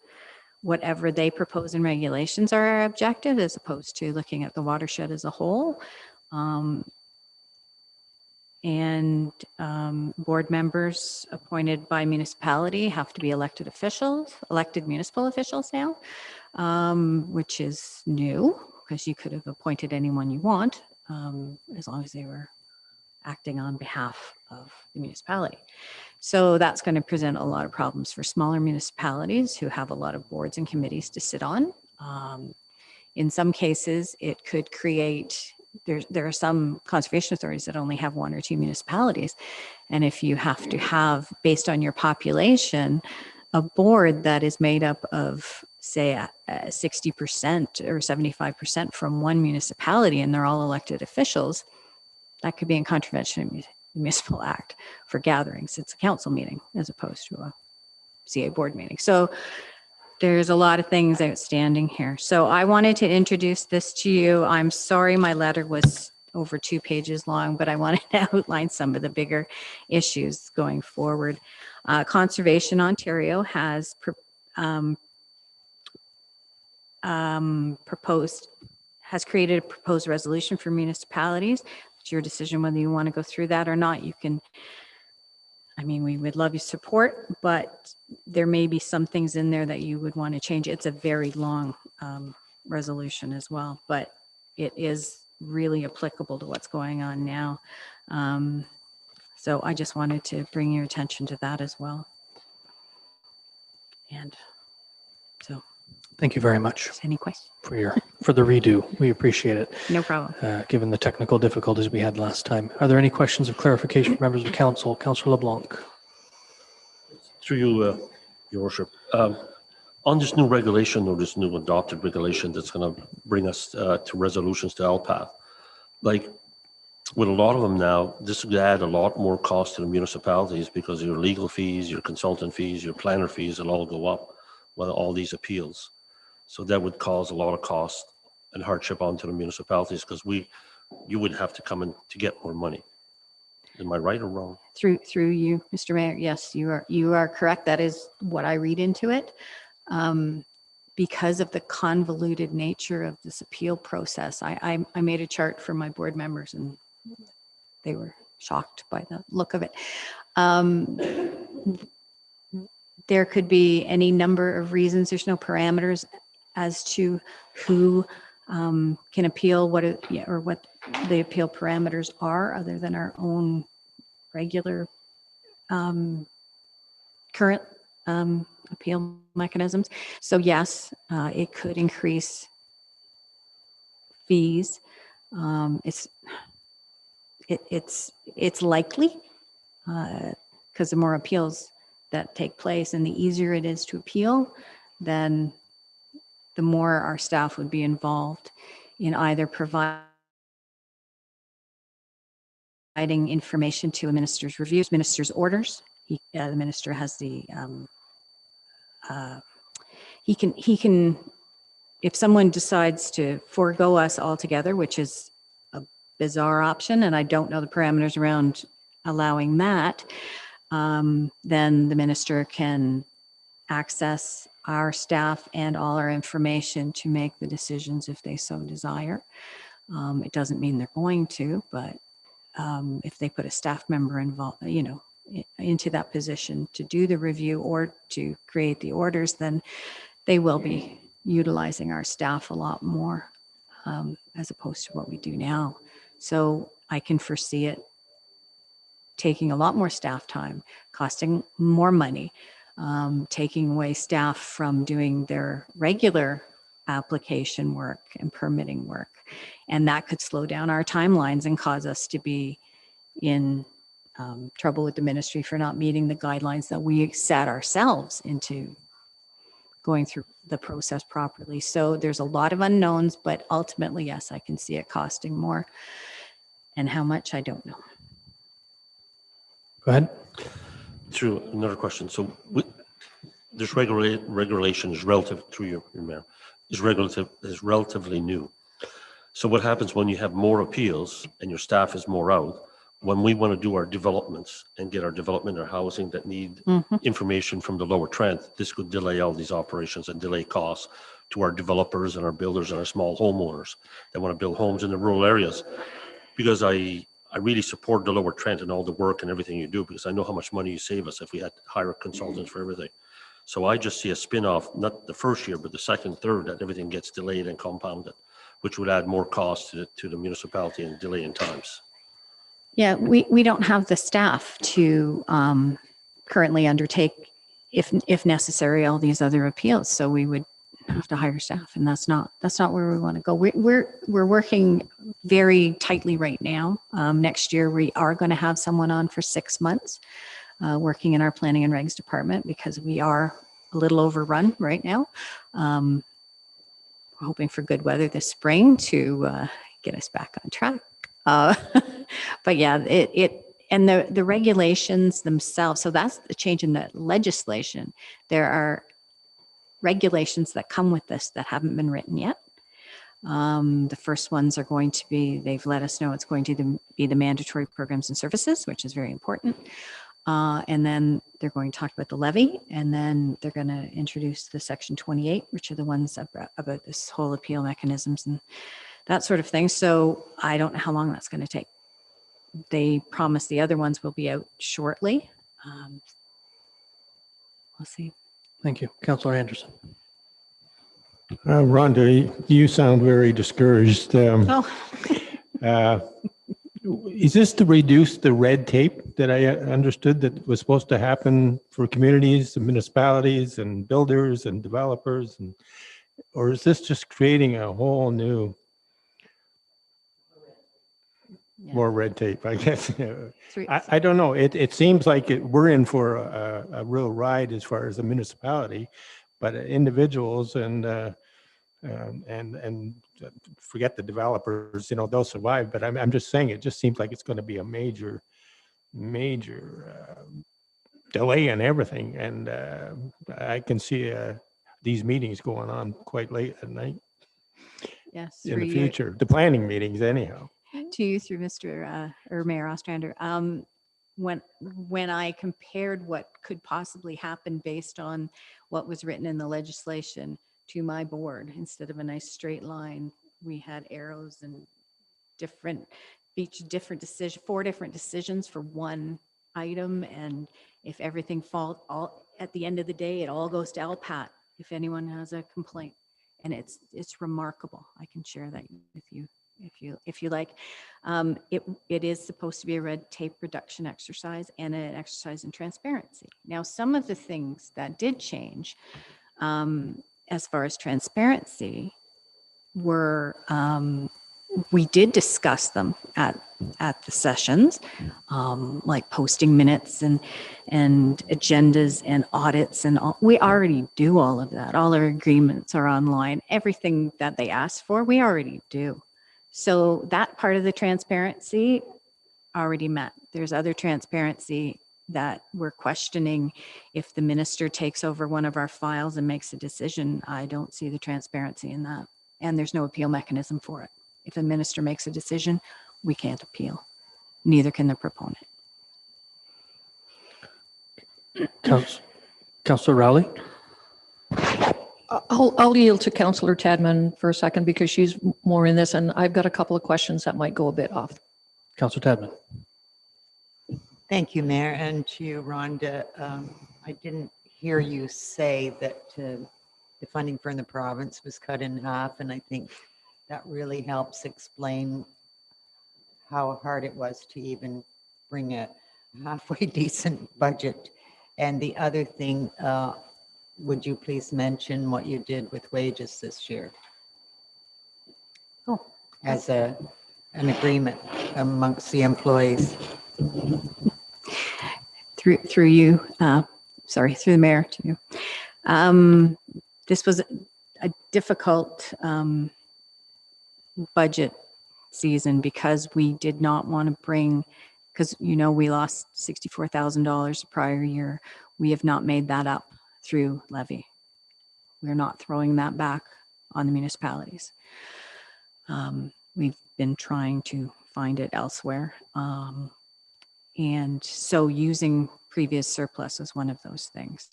whatever they propose in regulations are our objective, as opposed to looking at the watershed as a whole. Board members appointed by municipality have to be elected municipal officials now, which is new because you could have appointed anyone you want as long as they were acting on behalf of the municipality. So that's going to present a lot of problems for smaller municipalities who have a lot of boards and committees to sit on. In some cases, it could create, there are some conservation authorities that only have 1 or 2 municipalities. And if you have to have, based on your population, a board that is made up of, say, 60% or 75% from one municipality, and they're all elected officials, that could be in contravention of the Municipal Act for gatherings. It's a council meeting as opposed to a CA board meeting. So there's a lot of things outstanding here. So I wanted to introduce this to you. I'm sorry my letter was over 2 pages long, but I wanted to outline some of the bigger issues going forward. Conservation Ontario has created a proposed resolution for municipalities. It's your decision whether you want to go through that or not. You can, we would love your support, but there may be some things in there that you would want to change. It's a very long resolution as well, but it is really applicable to what's going on now. So I just wanted to bring your attention to that as well. And so. Thank you very much Any questions? for the redo. We appreciate it. No problem. Given the technical difficulties we had last time. Are there any questions of clarification from members of council? Councillor LeBlanc. Through you, Your Worship. On this new regulation or this new adopted regulation that's going to bring us to resolutions to LPATH, like with a lot of them now, this would add a lot more cost to the municipalities because your legal fees, your consultant fees, your planner fees will all go up with all these appeals. So that would cause a lot of cost and hardship onto the municipalities because you would have to come in to get more money. Am I right or wrong? Through you, Mr. Mayor, yes, you are correct. That is what I read into it. Because of the convoluted nature of this appeal process, I made a chart for my board members and they were shocked by the look of it. There could be any number of reasons. There's no parameters as to who can appeal, what the appeal parameters are other than our own regular current appeal mechanisms. So yes, it could increase fees. It's likely because the more appeals that take place and the easier it is to appeal, then the more our staff would be involved in either providing information to a minister's reviews, minister's orders. The minister has the, he can, if someone decides to forego us altogether, which is a bizarre option, and I don't know the parameters around allowing that, then the minister can access our staff and all our information to make the decisions if they so desire. It doesn't mean they're going to, but if they put a staff member involved, into that position to do the review or to create the orders, then they will be utilizing our staff a lot more as opposed to what we do now. So I can foresee it taking a lot more staff time, costing more money, taking away staff from doing their regular application work and permitting work. And that could slow down our timelines and cause us to be in trouble with the ministry for not meeting the guidelines that we set ourselves into going through the process properly. So there's a lot of unknowns, but ultimately, yes, I can see it costing more. And how much, I don't know. Go ahead. Through another question. So this regulation is relative, through your mayor, is relatively new. So what happens when you have more appeals and your staff is more out, when we want to do our developments and get our development or housing that need information from the Lower Trent, this could delay all these operations and delay costs to our developers and our builders and our small homeowners that want to build homes in the rural areas. Because I really support the Lower Trent and all the work and everything you do, because I know how much money you save us if we had to hire consultants for everything. So I just see a spin-off, not the first year, but the second, third, that everything gets delayed and compounded, which would add more cost to the municipality and delay in times. Yeah, we don't have the staff to currently undertake, if necessary, all these other appeals. So we would have to hire staff, and that's not where we want to go. We're working very tightly right now. Next year we are going to have someone on for 6 months working in our planning and regs department, because we are a little overrun right now. We're hoping for good weather this spring to get us back on track. But yeah, and the regulations themselves. So that's the change in the legislation. There are regulations that come with this that haven't been written yet. The first ones are going to be, they've let us know it's going to be the mandatory programs and services, which is very important. And then they're going to talk about the levy, and then they're going to introduce the Section 28, which are the ones about this whole appeal mechanisms and that sort of thing. So I don't know how long that's going to take. They promise the other ones will be out shortly. We'll see. Thank you. Councillor Anderson. Rhonda, you sound very discouraged. Oh, Is this to reduce the red tape that I understood that was supposed to happen for communities and municipalities and builders and developers? Or is this just creating a whole new, more red tape, I guess? I don't know. It seems like we're in for a real ride as far as the municipality, but individuals and forget the developers, they'll survive. But I'm just saying, it just seems like it's going to be a major delay in everything. And I can see these meetings going on quite late at night. yes. In the future, the planning meetings anyhow. To you through Mr. or Mayor Ostrander. When I compared what could possibly happen based on what was written in the legislation to my board, instead of a nice straight line, we had arrows and each different decision, 4 different decisions for one item. And if everything falls, at the end of the day, it all goes to LPAT if anyone has a complaint. And it's remarkable. I can share that with you if you like. It is supposed to be a red tape reduction exercise and an exercise in transparency. Now, some of the things that did change as far as transparency were, we did discuss them at the sessions, like posting minutes and agendas and audits and all. We already do all of that. All our agreements are online. Everything that they asked for, we already do. So that part of the transparency already met. There's other transparency that we're questioning. If the minister takes over one of our files and makes a decision, I don't see the transparency in that. And there's no appeal mechanism for it. If a minister makes a decision, we can't appeal. Neither can the proponent. Councillor Rowley. I'll yield to Councillor Tadman for a second, because she's more in this, and I've got a couple of questions that might go a bit off. Councillor Tadman. Thank you, Mayor. And to you, Rhonda, I didn't hear you say that the funding from the province was cut in half, and I think that really helps explain how hard it was to even bring a halfway decent budget. And the other thing, would you please mention what you did with wages this year? Oh. As an agreement amongst the employees. Through you, through the mayor to you. This was a difficult budget season because we did not want to bring, because we lost $64,000 the prior year. We have not made that up through levy. We're not throwing that back on the municipalities. We've been trying to find it elsewhere. And so using previous surplus is one of those things.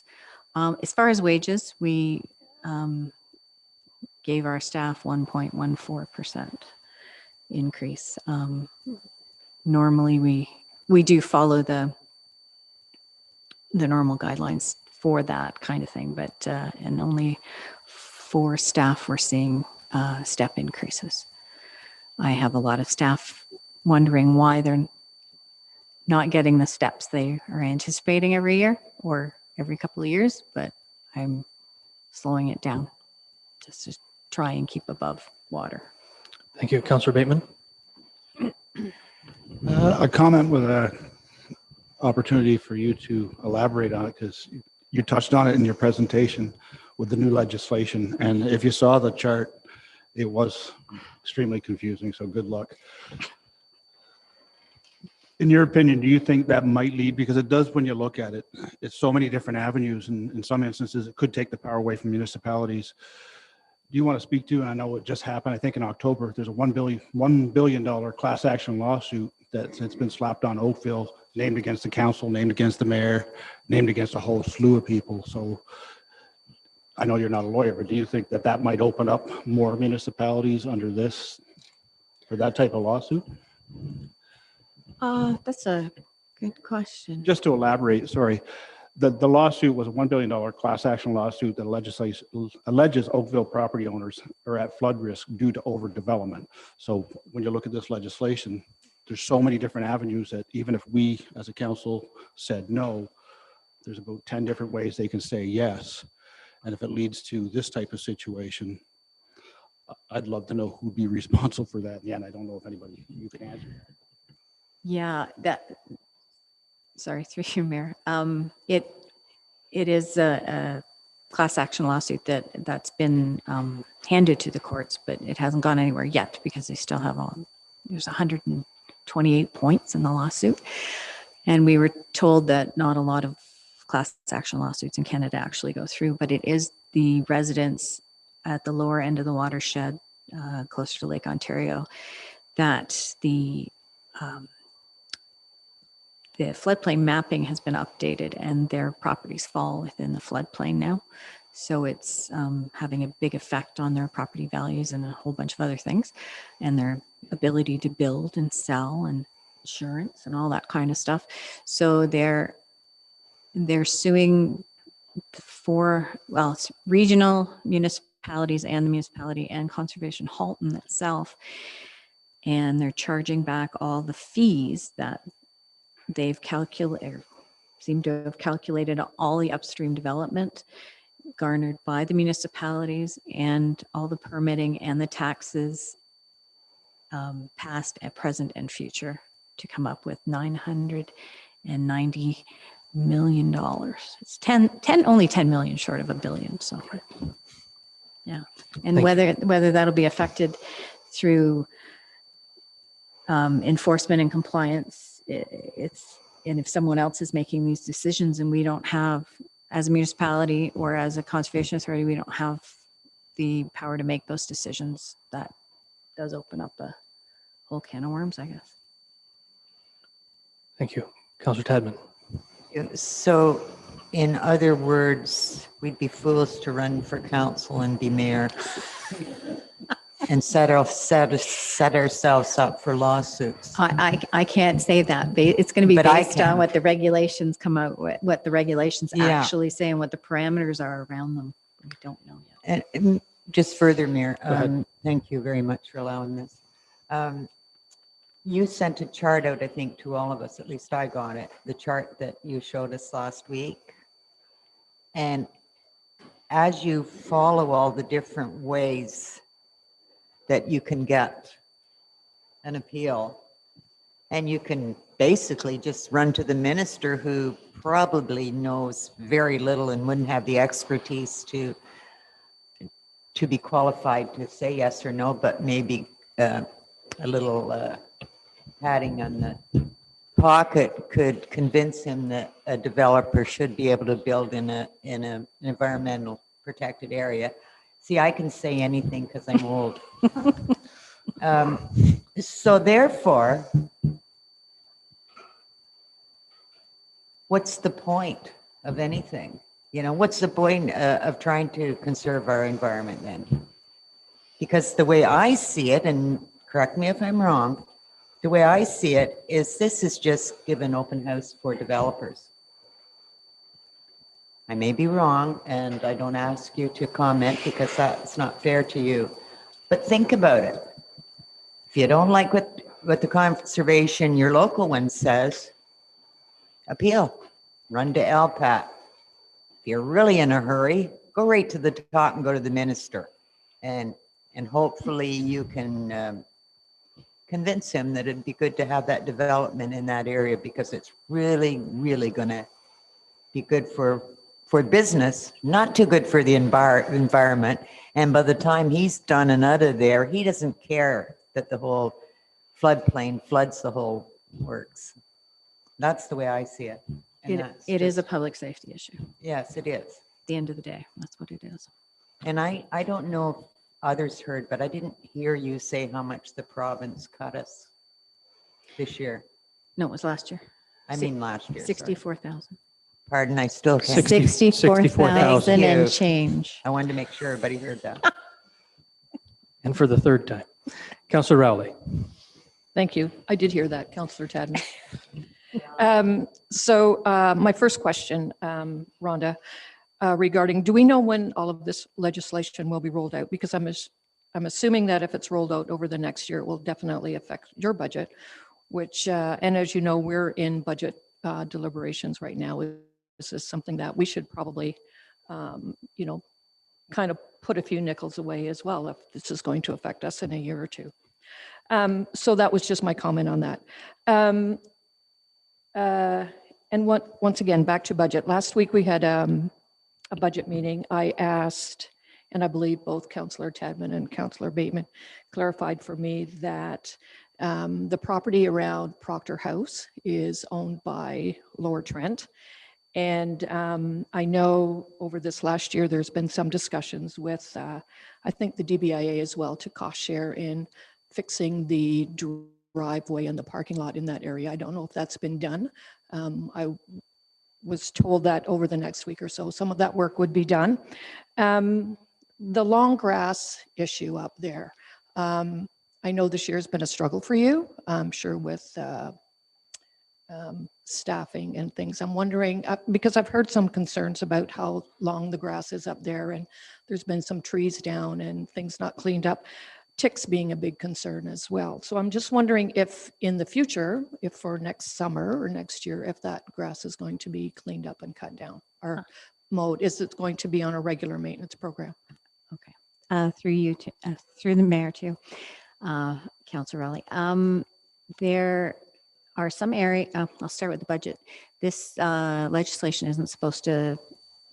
As far as wages, we gave our staff 1.14% increase. Normally we do follow the normal guidelines for that kind of thing, but and only for staff we're seeing step increases. I have a lot of staff wondering why they're not getting the steps they are anticipating every year or every couple of years, but I'm slowing it down just to try and keep above water. Thank you. Councillor Bateman. A comment with an opportunity for you to elaborate on it, because you touched on it in your presentation with the new legislation. And if you saw the chart, it was extremely confusing. So good luck. In your opinion, do you think that might lead, because it does when you look at it, it's so many different avenues, and in some instances, it could take the power away from municipalities. Do you want to speak to, and I know it just happened, I think in October, there's a $1 billion class action lawsuit that's been slapped on Oakville, named against the council, named against the mayor, named against a whole slew of people. So I know you're not a lawyer, but do you think that that might open up more municipalities under this, for that type of lawsuit? That's a good question. Just to elaborate, sorry, the lawsuit was a $1 billion class action lawsuit that alleges Oakville property owners are at flood risk due to overdevelopment. So when you look at this legislation, there's so many different avenues that even if we as a council said no, there's about 10 different ways they can say yes. And if it leads to this type of situation, I'd love to know who'd be responsible for that. Yeah, and I don't know if anybody, you can answer. Yeah, sorry, through you, Mayor. It is a class action lawsuit that's been handed to the courts, but it hasn't gone anywhere yet because they still have there's 128 points in the lawsuit. And we were told that not a lot of class action lawsuits in Canada actually go through, but it is the residents at the lower end of the watershed, closer to Lake Ontario, that the floodplain mapping has been updated and their properties fall within the floodplain now. So it's having a big effect on their property values and a whole bunch of other things, and their ability to build and sell and insurance and all that kind of stuff. So they're suing it's regional municipalities and the municipality and Conservation Halton itself. And they're charging back all the fees that they've seem to have calculated all the upstream development garnered by the municipalities and all the permitting and the taxes, past, present, and future, to come up with $990 million. It's only 10 million short of $1 billion. So yeah. And whether that'll be affected through enforcement and compliance, and if someone else is making these decisions and we don't have, as a municipality or as a conservation authority, we don't have the power to make those decisions, that does open up a whole can of worms, I guess. Thank you. Councillor Tadman. So in other words, we'd be fools to run for council and be mayor and set ourselves up for lawsuits. I can't say that. It's going to be But I based on can. what the regulations come out with, what the regulations Yeah. actually say and what the parameters are around them. We don't know yet. And just further, Mayor, ahead. thank you very much for allowing this. You sent a chart out, I think, to all of us, at least I got it, the chart that you showed us last week. And as you follow all the different ways that you can get an appeal, and you can basically just run to the minister, who probably knows very little and wouldn't have the expertise to be qualified to say yes or no, but maybe a little patting on the pocket could convince him that a developer should be able to build in an environmental protected area. See, I can say anything because I'm old. So therefore, what's the point of anything? You know, what's the point of trying to conserve our environment then? Because the way I see it, and correct me if I'm wrong, the way I see it is this is just give an open house for developers. I may be wrong, and I don't ask you to comment because that's not fair to you. But think about it. If you don't like what the conservation, your local one says, appeal, run to LPAT. If you're really in a hurry, go right to the top and go to the minister. And hopefully you can convince him that it'd be good to have that development in that area, because it's really, really going to be good for business, not too good for the environment. And by the time he's done and out of there, he doesn't care that the whole floodplain floods the whole works. That's the way I see it. And It is a public safety issue. At Yes, it is. the end of the day, that's what it is. And I don't know if others heard, but I didn't hear you say how much the province cut us this year. No, it was last year. I mean, last year. sorry. 64,000. Pardon, I still can't. 64,000 and Thank you. change. I wanted to make sure everybody heard that. And for the third time, Councillor Rowley. Thank you. I did hear that, Councillor Tadman. So my first question, Rhonda, regarding, do we know when all of this legislation will be rolled out? Because I'm assuming that if it's rolled out over the next year, it will definitely affect your budget, which, and as you know, we're in budget deliberations right now. This is something that we should probably, you know, kind of put a few nickels away as well if this is going to affect us in a year or two. So that was just my comment on that. And once again, back to budget. Last week we had a budget meeting. I asked, and I believe both Councillor Tadman and Councillor Bateman clarified for me that the property around Proctor House is owned by Lower Trent. And I know over this last year, there's been some discussions with, I think the DBIA as well, to cost share in fixing the driveway and the parking lot in that area. I don't know if that's been done. I was told that over the next week or so, some of that work would be done. The long grass issue up there. I know this year has been a struggle for you, I'm sure, with staffing and things. I'm wondering, because I've heard some concerns about how long the grass is up there, and there's been some trees down and things not cleaned up, ticks being a big concern as well. So I'm just wondering if in the future, if for next summer or next year, if that grass is going to be cleaned up and cut down or mowed, is it going to be on a regular maintenance program? Okay. Through you, through the mayor too, Councillor Rowley. There are some areas, I'll start with the budget. This legislation isn't supposed to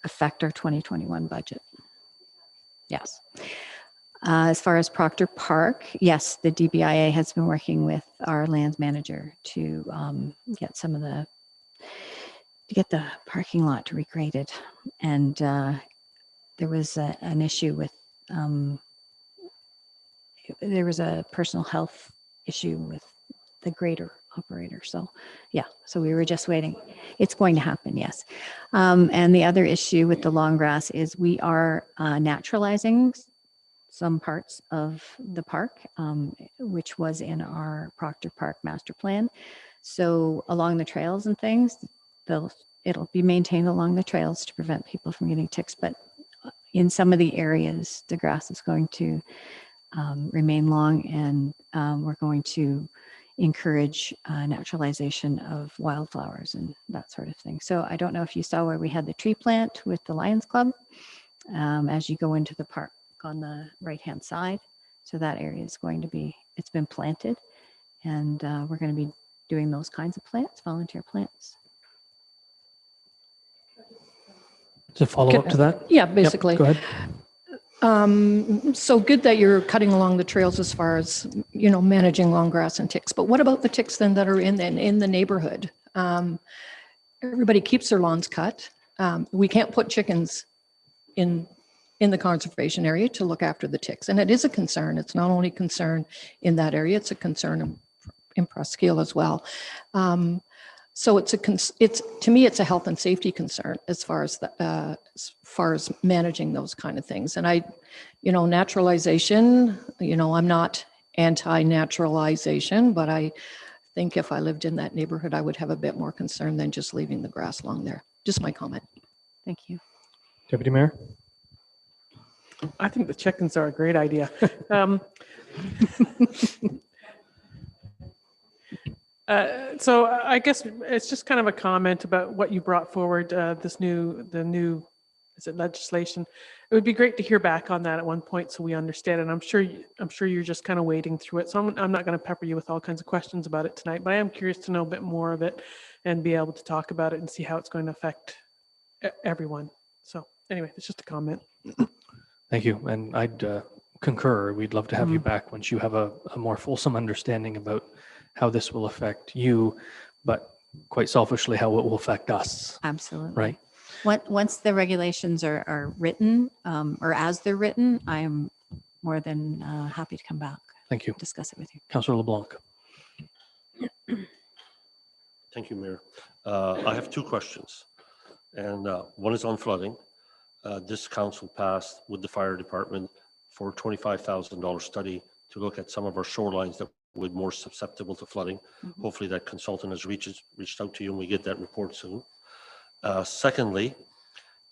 affect our 2021 budget. Yes. As far as Proctor Park, yes, the DBIA has been working with our lands manager to get some of the, to get the parking lot regraded. And there was an issue with, there was a personal health issue with the grader operator. So yeah, so we were just waiting. It's going to happen, yes. And the other issue with the long grass is we are naturalizing some parts of the park, which was in our Proctor Park master plan. So along the trails and things, it'll be maintained along the trails to prevent people from getting ticks. But in some of the areas, the grass is going to remain long, and we're going to encourage naturalization of wildflowers and that sort of thing. So I don't know if you saw where we had the tree plant with the Lions Club as you go into the park on the right-hand side. So that area is going to be, it's been planted, and we're going to be doing those kinds of plants, volunteer plants. To follow up to that? Yeah, Yep, basically. Go ahead. So good that you're cutting along the trails as far as, managing long grass and ticks. But what about the ticks then that are in the neighborhood? Everybody keeps their lawns cut. We can't put chickens in the conservation area to look after the ticks. And it is a concern. It's not only a concern in that area, it's a concern in Presqu'île as well. So to me, it's a health and safety concern as far as managing those kind of things. And naturalization, I'm not anti-naturalization, but I think if I lived in that neighborhood, I would have a bit more concern than just leaving the grass along there. Just my comment. Thank you. Deputy Mayor? I think the chickens are a great idea. So I guess it's just kind of a comment about what you brought forward, the new, is it legislation? It would be great to hear back on that at one point so we understand. And I'm sure you're just kind of wading through it. So I'm not going to pepper you with all kinds of questions about it tonight, but I am curious to know a bit more of it and be able to talk about it and see how it's going to affect everyone. So anyway, it's just a comment. Thank you. And I'd concur. We'd love to have you back once you have a more fulsome understanding about how this will affect you, but quite selfishly, how it will affect us. Absolutely. Right. Once the regulations are written, or as they're written, I am more than happy to come back. Thank you. Discuss it with you. Councillor LeBlanc. Thank you, Mayor. I have two questions, and one is on flooding. This council passed with the fire department for a $25,000 study to look at some of our shorelines that were more susceptible to flooding. Hopefully that consultant has reached out to you and we get that report soon. Secondly,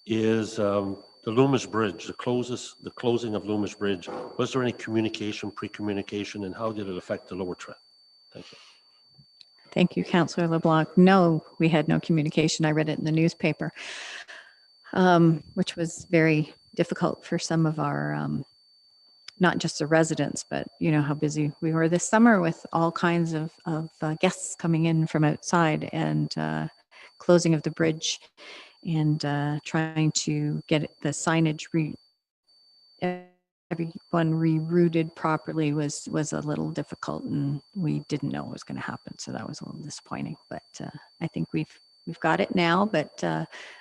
is the Loomis Bridge, the closing of Loomis Bridge. Was there any communication, pre-communication, and how did it affect the lower trend? Thank you. Thank you, Councillor LeBlanc. No, we had no communication. I read it in the newspaper, which was very difficult for some of our, not just the residents, but you know how busy we were this summer with all kinds of guests coming in from outside, and closing of the bridge and trying to get the signage everyone rerouted properly was a little difficult, and we didn't know what was going to happen. So that was a little disappointing, but I think we've got it now, but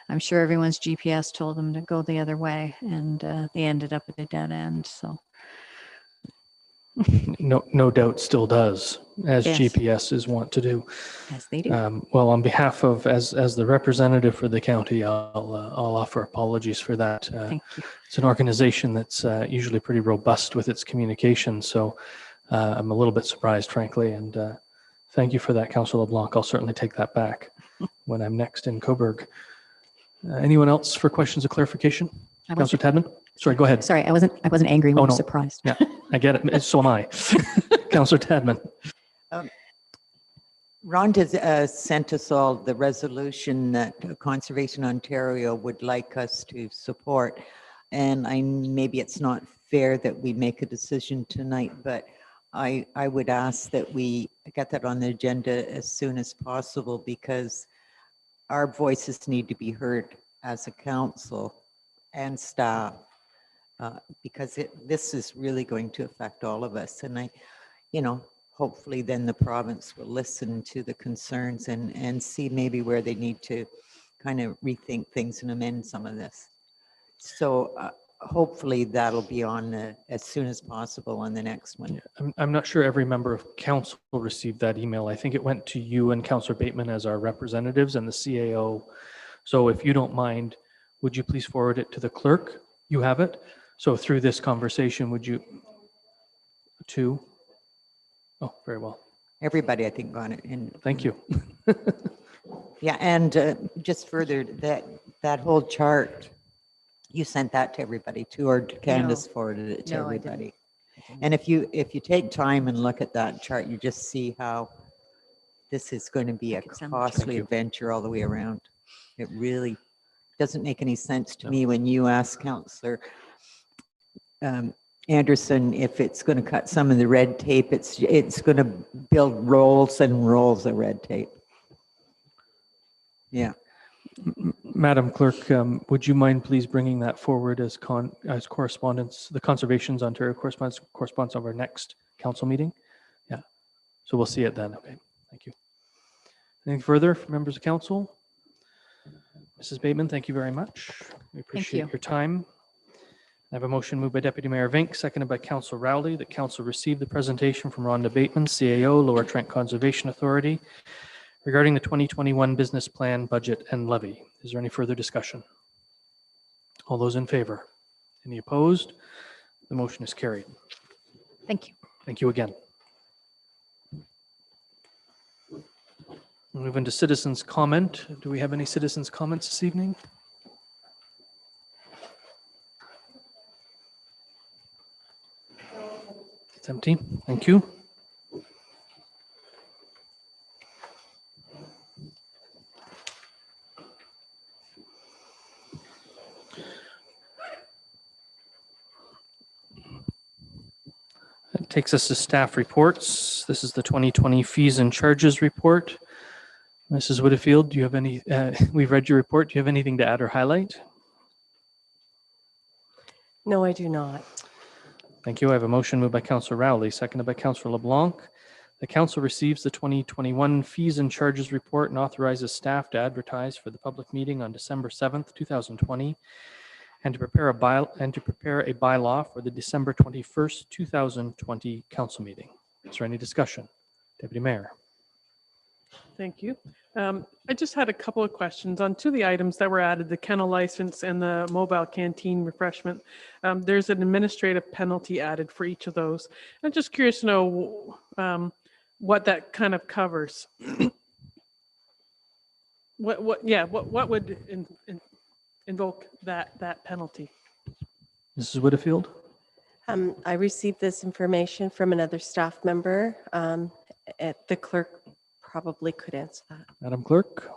I'm sure everyone's GPS told them to go the other way, and they ended up at a dead end. So No doubt still does, as Yes. GPSs want to do. as they do. Well, on behalf of, as the representative for the county, I'll offer apologies for that. Thank you. It's an organization that's usually pretty robust with its communication, so I'm a little bit surprised, frankly, and thank you for that, Councillor LeBlanc. I'll certainly take that back when I'm next in Cobourg. Anyone else for questions of clarification? Councillor Tadman? Sorry, go ahead. Sorry, I wasn't angry. We Oh, were no. surprised. Yeah, I get it. So am I. Councillor Tadman. Rhonda sent us all the resolution that Conservation Ontario would like us to support. And maybe it's not fair that we make a decision tonight, but I would ask that we get that on the agenda as soon as possible, because our voices need to be heard as a council and staff, because this is really going to affect all of us. And hopefully then the province will listen to the concerns and see maybe where they need to kind of rethink things and amend some of this. So hopefully that'll be on as soon as possible on the next one. I'm not sure every member of council received that email. I think it went to you and Councillor Bateman as our representatives and the CAO. So if you don't mind, would you please forward it to the clerk? You have it. So through this conversation, would you to? Oh, very well. Everybody, I think, got it. And Thank you. yeah, and just further, that whole chart, you sent that to everybody too, or Candace forwarded it to No, I didn't. everybody? And if you take time and look at that chart, you just see how this is going to be a Thank you so much. costly adventure all the way around. It really doesn't make any sense to me when you ask Counselor Anderson if it's going to cut some of the red tape. It's going to build rolls and rolls of red tape. Yeah. Madam Clerk, would you mind please bringing that forward as correspondence, the Conservations Ontario correspondence of our next council meeting? Yeah. So we'll see it then. Okay. Thank you. Anything further from members of council? Mrs. Bateman, thank you very much. We appreciate you. your time. I have a motion moved by Deputy Mayor Vink, seconded by Councillor Rowley, that council receive the presentation from Rhonda Bateman, CAO, Lower Trent Conservation Authority, regarding the 2021 business plan, budget, and levy. Is there any further discussion? All those in favor? Any opposed? The motion is carried. Thank you. Thank you again. Move into citizens' comment. Do we have any citizens' comments this evening? It's empty. Thank you. That takes us to staff reports. This is the 2020 fees and charges report. Mrs. Whitfield, do you have any, we've read your report. Do you have anything to add or highlight? No, I do not. Thank you. I have a motion moved by Councillor Rowley, seconded by Councillor LeBlanc. The council receives the 2021 fees and charges report and authorizes staff to advertise for the public meeting on December 7th, 2020, and to prepare a bylaw for the December 21st, 2020 council meeting. Is there any discussion? Deputy Mayor. Thank you. I just had a couple of questions on two of the items that were added, the kennel license and the mobile canteen refreshment. There's an administrative penalty added for each of those. I'm just curious to know what that kind of covers. What would invoke that penalty? Mrs. Whitfield. I received this information from another staff member. The clerk probably could answer that. Madam Clerk.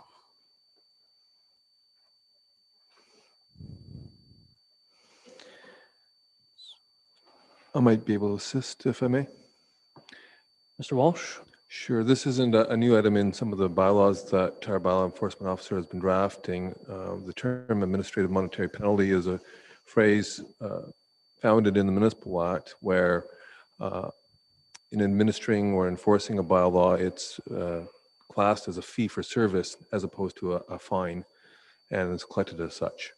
I might be able to assist if I may. Mr. Walsh. Sure. This isn't a new item in some of the bylaws that our bylaw enforcement officer has been drafting. The term administrative monetary penalty is a phrase founded in the Municipal Act where in administering or enforcing a bylaw, it's classed as a fee for service as opposed to a fine, and it's collected as such.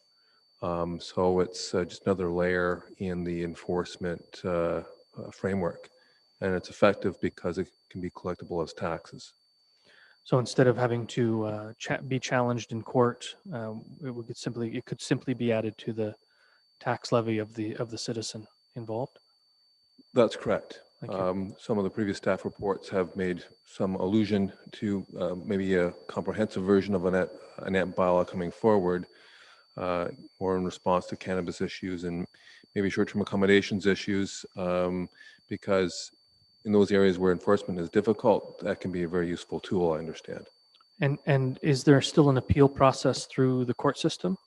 So it's just another layer in the enforcement framework, and it's effective because it can be collectible as taxes. So instead of having to be challenged in court, it could simply be added to the tax levy of the citizen involved. That's correct. Thank you. Some of the previous staff reports have made some allusion to maybe a comprehensive version of a net bylaw coming forward, more in response to cannabis issues and maybe short-term accommodations issues, because in those areas where enforcement is difficult, that can be a very useful tool, I understand. And is there still an appeal process through the court system?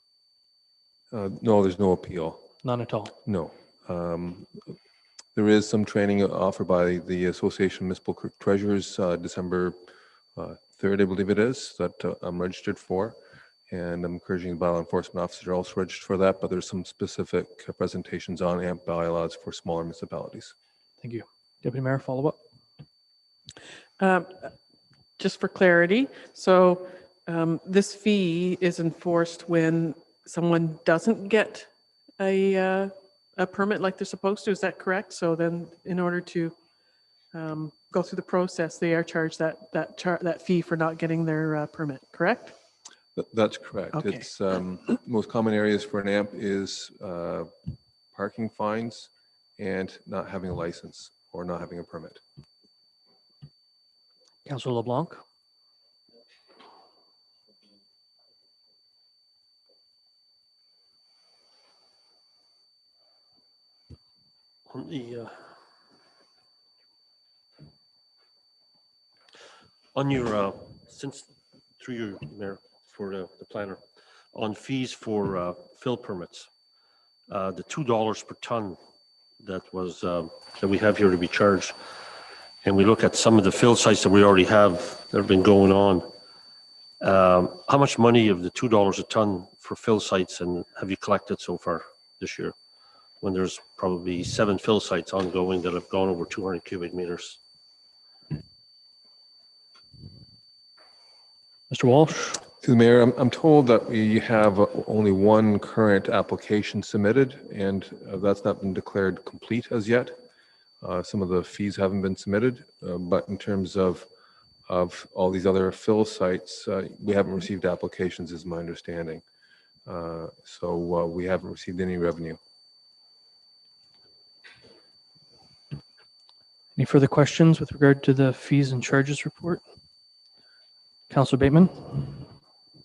No, there's no appeal. None at all. No. There is some training offered by the Association of Municipal Clerk Treasurers, December 3rd, I believe it is, that I'm registered for. And I'm encouraging the bylaw enforcement officer also registered for that, but there's some specific presentations on AMP bylaws for smaller municipalities. Thank you. Deputy Mayor, follow up. Just for clarity, so this fee is enforced when someone doesn't get a permit like they're supposed to. Is that correct? So then, in order to go through the process, they are charged that fee for not getting their permit. Correct? That's correct. Okay. It's most common areas for an AMP is parking fines and not having a license or not having a permit. Councillor LeBlanc. On the On your, since, through your, Mayor, for the planner, on fees for fill permits, the $2 per ton that was, that we have here to be charged, and we look at some of the fill sites that we already have that have been going on, how much money of the $2 a ton for fill sites and have you collected so far this year? When there's probably 7 fill sites ongoing that have gone over 200 cubic meters. Mr. Walsh? Through the mayor, I'm told that we have only one current application submitted, and that's not been declared complete as yet. Some of the fees haven't been submitted, but in terms of all these other fill sites, we haven't received applications, is my understanding. So we haven't received any revenue. Any further questions with regard to the fees and charges report? Councilor Bateman?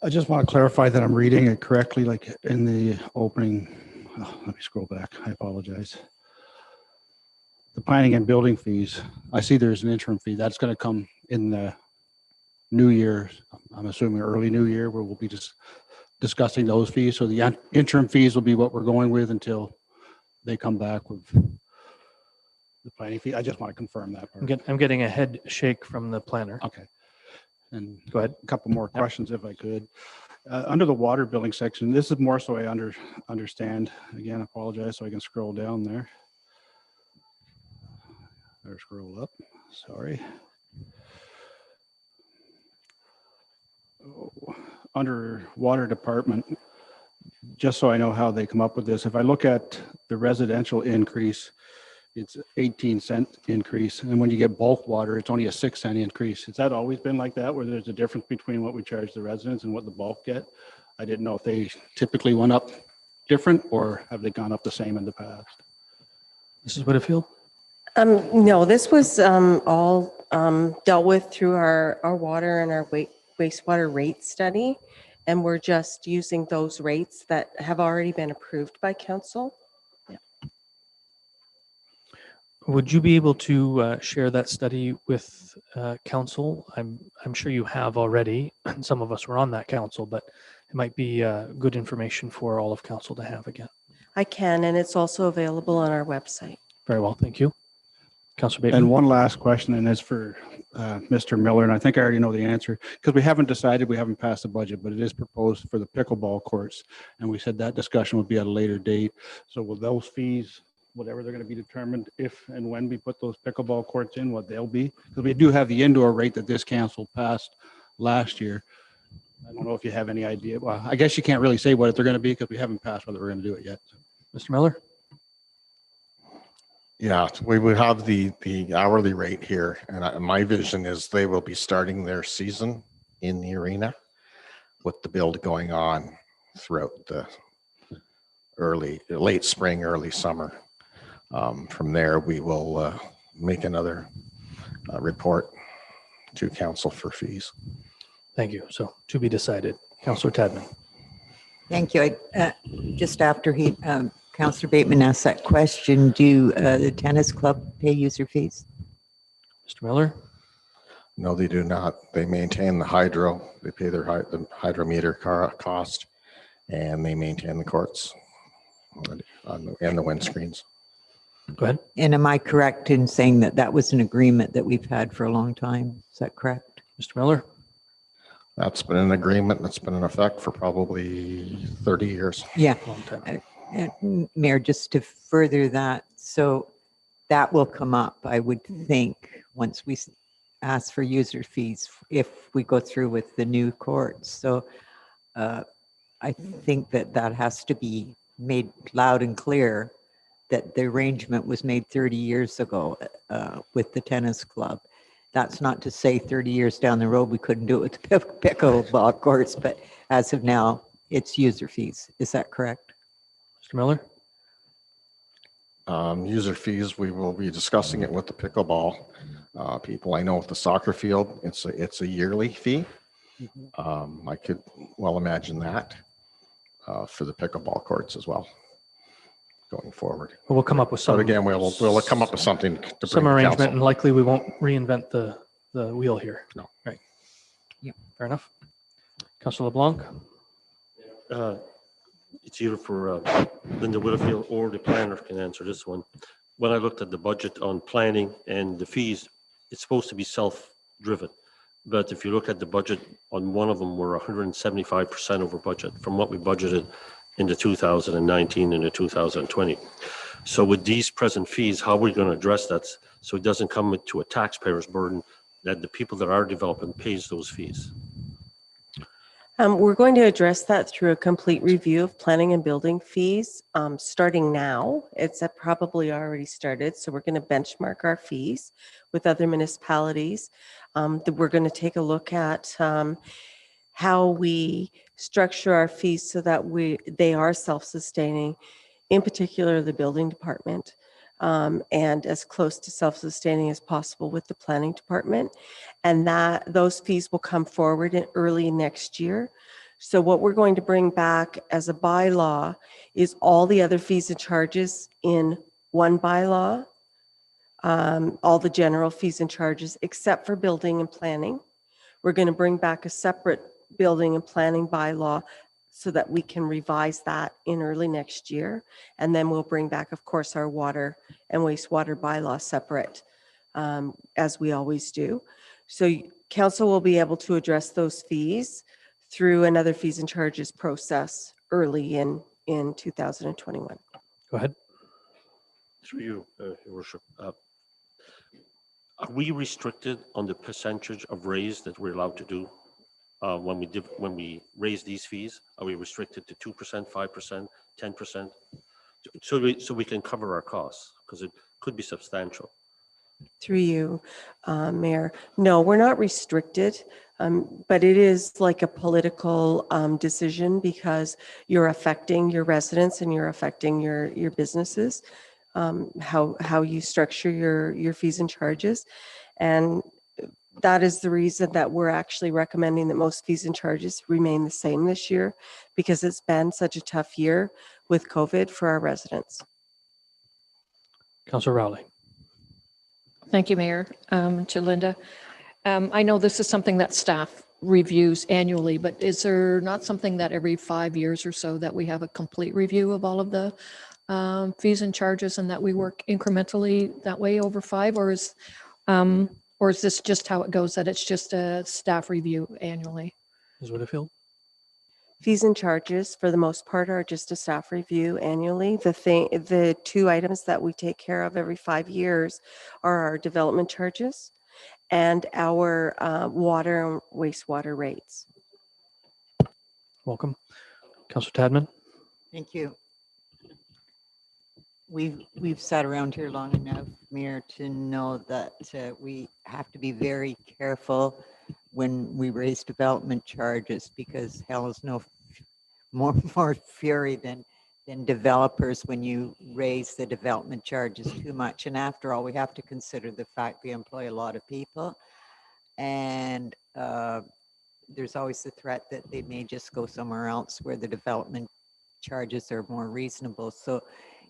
I just want to clarify that I'm reading it correctly, like in the opening. Let me scroll back. I apologize. The planning and building fees, I see there's an interim fee. That's going to come in the new year. I'm assuming early new year, where we'll be just discussing those fees. So the interim fees will be what we're going with until they come back with the planning fee. I just want to confirm that part. I'm getting a head shake from the planner. Okay. And Go ahead. a couple more questions if I could. Under the water billing section, this is more so I understand. Again, I apologize, so I can scroll down there. Or scroll up, sorry. Oh, under water department, just so I know how they come up with this, if I look at the residential increase, it's 18-cent increase. And when you get bulk water, it's only a 6-cent increase. Has that always been like that, where there's a difference between what we charge the residents and what the bulk get? I didn't know if they typically went up different or have they gone up the same in the past? Mrs. Whitfield? No, this was all dealt with through our water and our wastewater rate study. And we're just using those rates that have already been approved by council. Would you be able to share that study with council? I'm sure you have already, and some of us were on that council, but it might be good information for all of council to have again. I can, and it's also available on our website. Very well, thank you. Councilor Bateman? And one last question, and it's for Mr. Miller, and I think I already know the answer, because we haven't decided, we haven't passed the budget, but it is proposed for the pickleball courts. And we said that discussion would be at a later date. So will those fees, whatever they're going to be determined if and when we put those pickleball courts in, what they'll be? Because we do have the indoor rate that this council passed last year. I don't know if you have any idea. Well, I guess you can't really say what they're going to be because we haven't passed whether we're going to do it yet. Mr. Miller? Yeah, we will have the hourly rate here, and my vision is they will be starting their season in the arena with the build going on throughout the late spring, early summer. From there, we will make another report to council for fees. Thank you. So to be decided. Councilor Tadman? Thank you. Just after Councillor Bateman asked that question, do the tennis club pay user fees? Mr. Miller? No, they do not. They maintain the hydro. They pay the hydrometer cost, and they maintain the courts and the windscreens. Go ahead. And am I correct in saying that that was an agreement that we've had for a long time? Is that correct? Mr. Miller? That's been an agreement that's been in effect for probably 30 years. Yeah. Long time. Mayor, just to further that, so that will come up, I would think, once we ask for user fees, if we go through with the new courts. So I think that has to be made loud and clear that the arrangement was made 30 years ago with the tennis club. That's not to say 30 years down the road we couldn't do it with the pickleball courts, but as of now, it's user fees. Is that correct? Mr. Miller? User fees, we will be discussing it with the pickleball people. I know with the soccer field, it's a yearly fee. I could well imagine that for the pickleball courts as well going forward. Well, we'll come up with So some. again, we'll come up with something to Some bring to arrangement, council. and likely we won't reinvent the the wheel here. No. Right. Yep. Fair enough. Councillor LeBlanc? It's either for Linda Whitfield or the planner can answer this one. When I looked at the budget on planning and the fees, it's supposed to be self-driven. But if you look at the budget on one of them, we're 175% over budget from what we budgeted in the 2019 and the 2020. So with these present fees, how are we going to address that so it doesn't come to a taxpayer's burden that the people that are developing pays those fees? We're going to address that through a complete review of planning and building fees, starting now. It's probably already started, so we're going to benchmark our fees with other municipalities. We're going to take a look at how we structure our fees so that they are self-sustaining, in particular the building department, and as close to self-sustaining as possible with the planning department. And those fees will come forward in early next year. So what we're going to bring back as a bylaw is all the other fees and charges in one bylaw, all the general fees and charges, except for building and planning. We're going to bring back a separate building and planning bylaw so that we can revise that in early next year. And then we'll bring back, of course, our water and wastewater bylaw separate, as we always do. So council will be able to address those fees through another fees and charges process early in 2021. Go ahead. Through you, Your Worship. Are we restricted on the percentage of raise that we're allowed to do? When we raise these fees, are we restricted to 2%, 5%, 10%? So we can cover our costs, because it could be substantial. Through you, Mayor. No, we're not restricted, but it is like a political decision because you're affecting your residents and you're affecting your businesses, how you structure your fees and charges. And that is the reason that we're actually recommending that most fees and charges remain the same this year, because it's been such a tough year with COVID for our residents. Councillor Rowley. Thank you, Mayor. To Linda. I know this is something that staff reviews annually, but is there not something that every 5 years or so that we have a complete review of all of the fees and charges and that we work incrementally that way over 5, or is this just how it goes, that it's just a staff review annually? Ms. Whitfield? Fees and charges, for the most part, are just a staff review annually. The two items that we take care of every 5 years are our development charges and our water and wastewater rates. Welcome. Councillor Tadman? Thank you. We've sat around here long enough, Mayor, to know that we have to be very careful when we raise development charges, because hell is no more fury than developers when you raise the development charges too much. And after all, we have to consider the fact we employ a lot of people, and there's always the threat that they may just go somewhere else where the development charges are more reasonable. So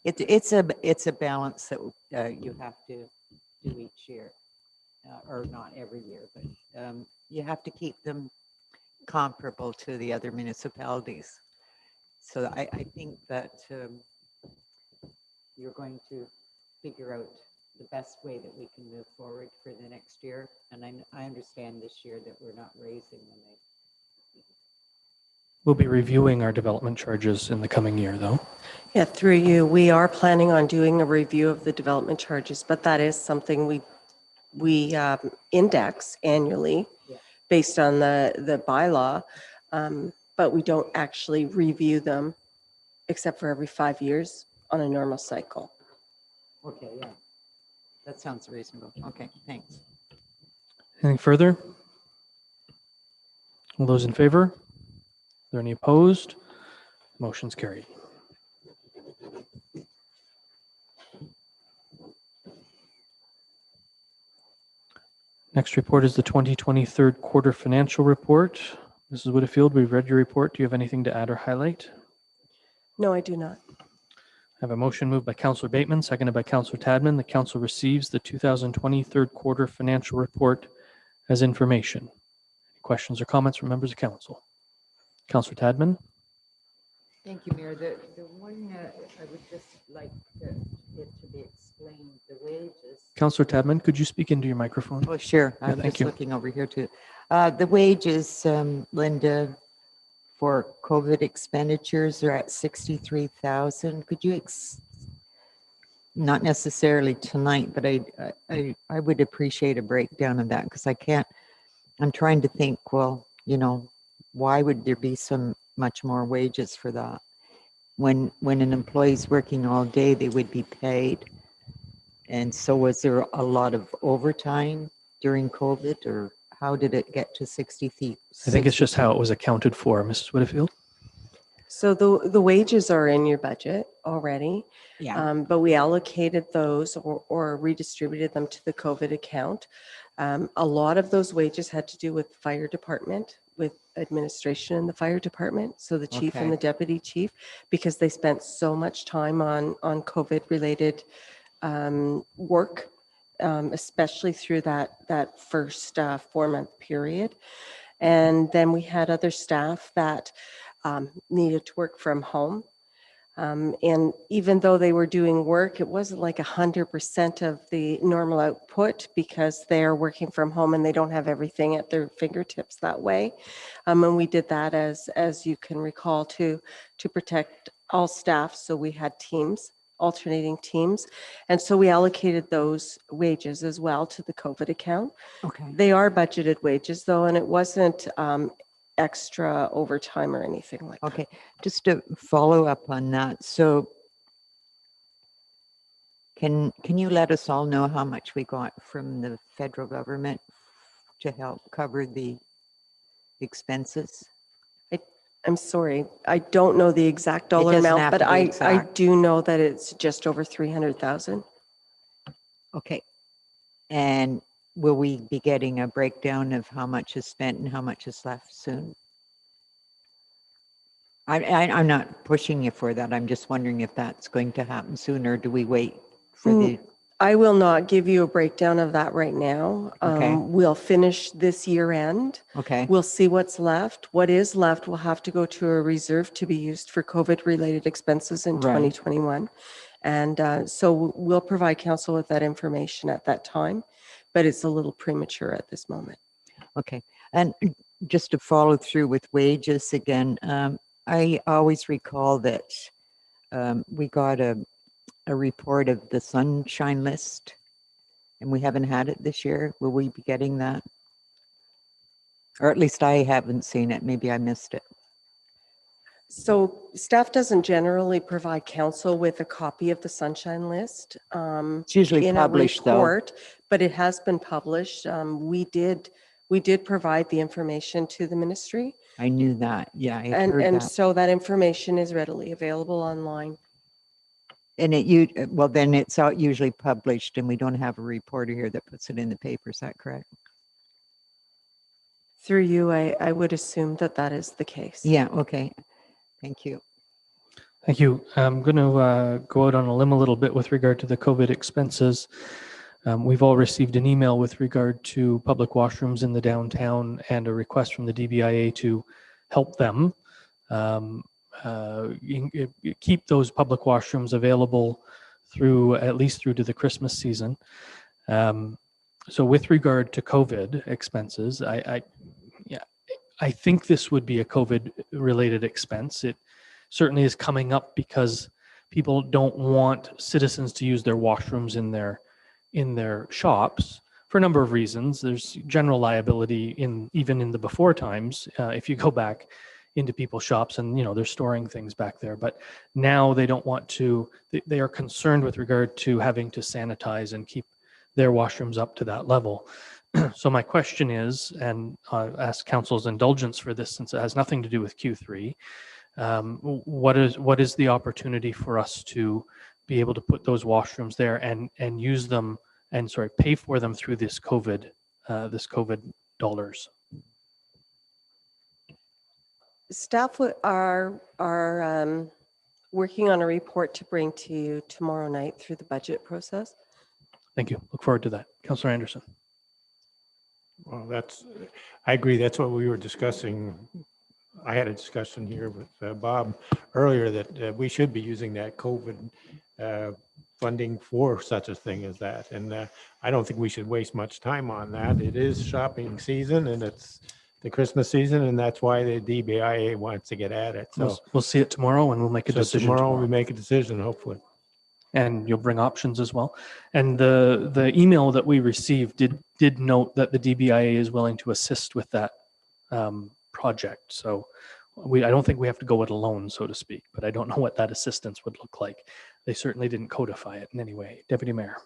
it's a balance that you have to do each year, or not every year, but you have to keep them comparable to the other municipalities. So I think that you're going to figure out the best way that we can move forward for the next year. And I understand this year that we're not raising them. We'll be reviewing our development charges in the coming year, though. Yeah, through you, we are planning on doing a review of the development charges, but that is something we index annually based on the bylaw, but we don't actually review them except for every 5 years on a normal cycle. Okay, yeah, that sounds reasonable. Okay, thanks. Anything further? All those in favor? Are there any opposed? Motion's carried. Next report is the 2023 quarter financial report. Mrs. Whitfield, we've read your report. Do you have anything to add or highlight? No, I do not. I have a motion moved by Councillor Bateman, seconded by Councillor Tadman. The council receives the 2023 quarter financial report as information. Any questions or comments from members of council? Councillor Tadman? Thank you, Mayor. The one I would just like it to be explained, the wages. Councillor Tadman, could you speak into your microphone? Oh, sure. Yeah, I'm thank just you. looking over here too. The wages, Linda, for COVID expenditures are at 63,000. Could you, not necessarily tonight, but I would appreciate a breakdown of that because I'm trying to think, well, why would there be so much more wages for that? When an employee's working all day, they would be paid. And so was there a lot of overtime during COVID, or how did it get to 60 feet? I think it's just how it was accounted for, Mrs. Whitfield. So the wages are in your budget already. Yeah. But we allocated those or redistributed them to the COVID account. A lot of those wages had to do with fire department, with administration in the fire department. So the chief and Okay. the deputy chief, because they spent so much time on COVID related work, especially through that first 4-month period. And then we had other staff that needed to work from home. And even though they were doing work, it wasn't like 100% of the normal output because they're working from home and they don't have everything at their fingertips that way. And we did that, as you can recall, to protect all staff. So we had teams, alternating teams. And so we allocated those wages as well to the COVID account. Okay. They are budgeted wages though, and it wasn't extra overtime or anything like that. Okay, just to follow up on that. So can you let us all know how much we got from the federal government to help cover the expenses? I'm sorry, I don't know the exact dollar doesn't amount, have but to be I exact. do know that it's just over 300,000. Okay. And will we be getting a breakdown of how much is spent and how much is left soon? I'm not pushing you for that. I'm just wondering if that's going to happen soon, or do we wait for the, I will not give you a breakdown of that right now. Okay. We'll finish this year end. okay, We'll see what's left. What is left will have to go to a reserve to be used for COVID-related expenses in Right. 2021. And so we'll provide council with that information at that time, but it's a little premature at this moment. okay. And just to follow through with wages again, I always recall that we got a report of the sunshine list, and we haven't had it this year. Will we be getting that? Or at least I haven't seen it. Maybe I missed it. So staff doesn't generally provide council with a copy of the sunshine list. It's usually in a published though. report, but it has been published. We did provide the information to the ministry, I knew that. Yeah, I had heard and that. so that information is readily available online. And well, then it's out usually published, and we don't have a reporter here that puts it in the paper. Is that correct? Through you, I would assume that is the case. Yeah. Okay. Thank you. Thank you. I'm going to go out on a limb a little bit with regard to the COVID expenses. We've all received an email with regard to public washrooms in the downtown and a request from the DBIA to help them keep those public washrooms available through at least through to the Christmas season. So with regard to COVID expenses, I think this would be a COVID related expense. It certainly is coming up because people don't want citizens to use their washrooms in their shops for a number of reasons. There's general liability even in the before times, if you go back into people's shops and they're storing things back there. But now they don't want to, they are concerned with regard to having to sanitize and keep their washrooms up to that level. So my question is, and I'll ask council's indulgence for this since it has nothing to do with Q3, what is the opportunity for us to be able to put those washrooms there and use them and pay for them through this COVID dollars? Staff are working on a report to bring to you tomorrow night through the budget process. Thank you. Look forward to that. Councillor Anderson. Well, I agree. That's what we were discussing. I had a discussion here with Bob earlier that we should be using that COVID funding for such a thing as that. And I don't think we should waste much time on that. It is shopping season and it's the Christmas season, and that's why the DBIA wants to get at it. So We'll see it tomorrow and we'll make a decision tomorrow we tomorrow. make a decision, hopefully. And you'll bring options as well. And the email that we received did note that the DBIA is willing to assist with that project. So I don't think we have to go it alone, so to speak, but I don't know what that assistance would look like. They certainly didn't codify it in any way. Deputy Mayor.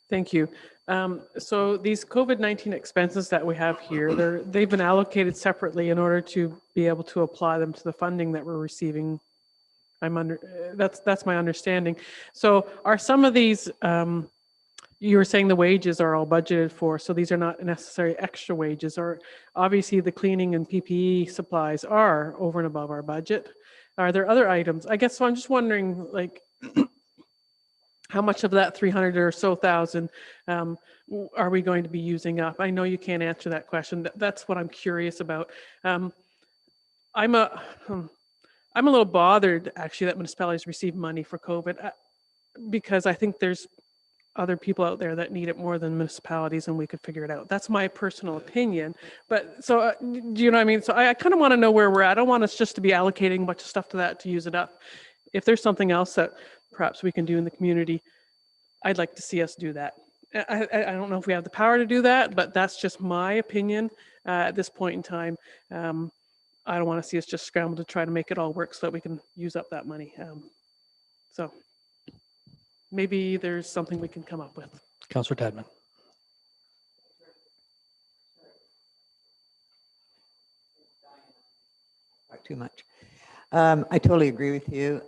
Thank you. So these COVID-19 expenses that we have here, they've been allocated separately in order to be able to apply them to the funding that we're receiving. That's my understanding. So are some of these, you were saying the wages are all budgeted for, so these are not necessary extra wages, or obviously the cleaning and PPE supplies are over and above our budget. Are there other items? I guess so I'm just wondering, like, how much of that 300 or so thousand are we going to be using up? I know you can't answer that question. That's what I'm curious about. I'm a little bothered, actually, that municipalities receive money for COVID because I think there's other people out there that need it more than municipalities, and we could figure it out. That's my personal opinion. But so, do you know what I mean? So I kind of want to know where we're at. I don't want us just to be allocating a bunch of stuff to that to use it up. If there's something else that perhaps we can do in the community, I'd like to see us do that. I don't know if we have the power to do that, but that's just my opinion at this point in time. I don't want to see us just scramble to try to make it all work so that we can use up that money. So maybe there's something we can come up with. Councillor Tadman. Not too much. I totally agree with you.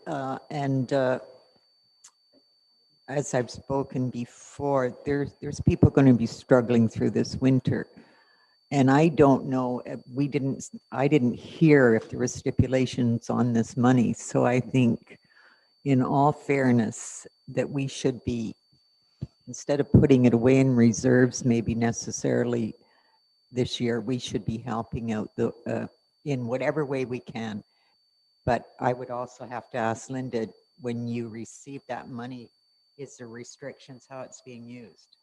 As I've spoken before, there's people going to be struggling through this winter. And I don't know, I didn't hear if there were stipulations on this money. So I think in all fairness that we should be, instead of putting it away in reserves, maybe necessarily this year, we should be helping out in whatever way we can. But I would also have to ask Linda, when you receive that money, is there restrictions how it's being used?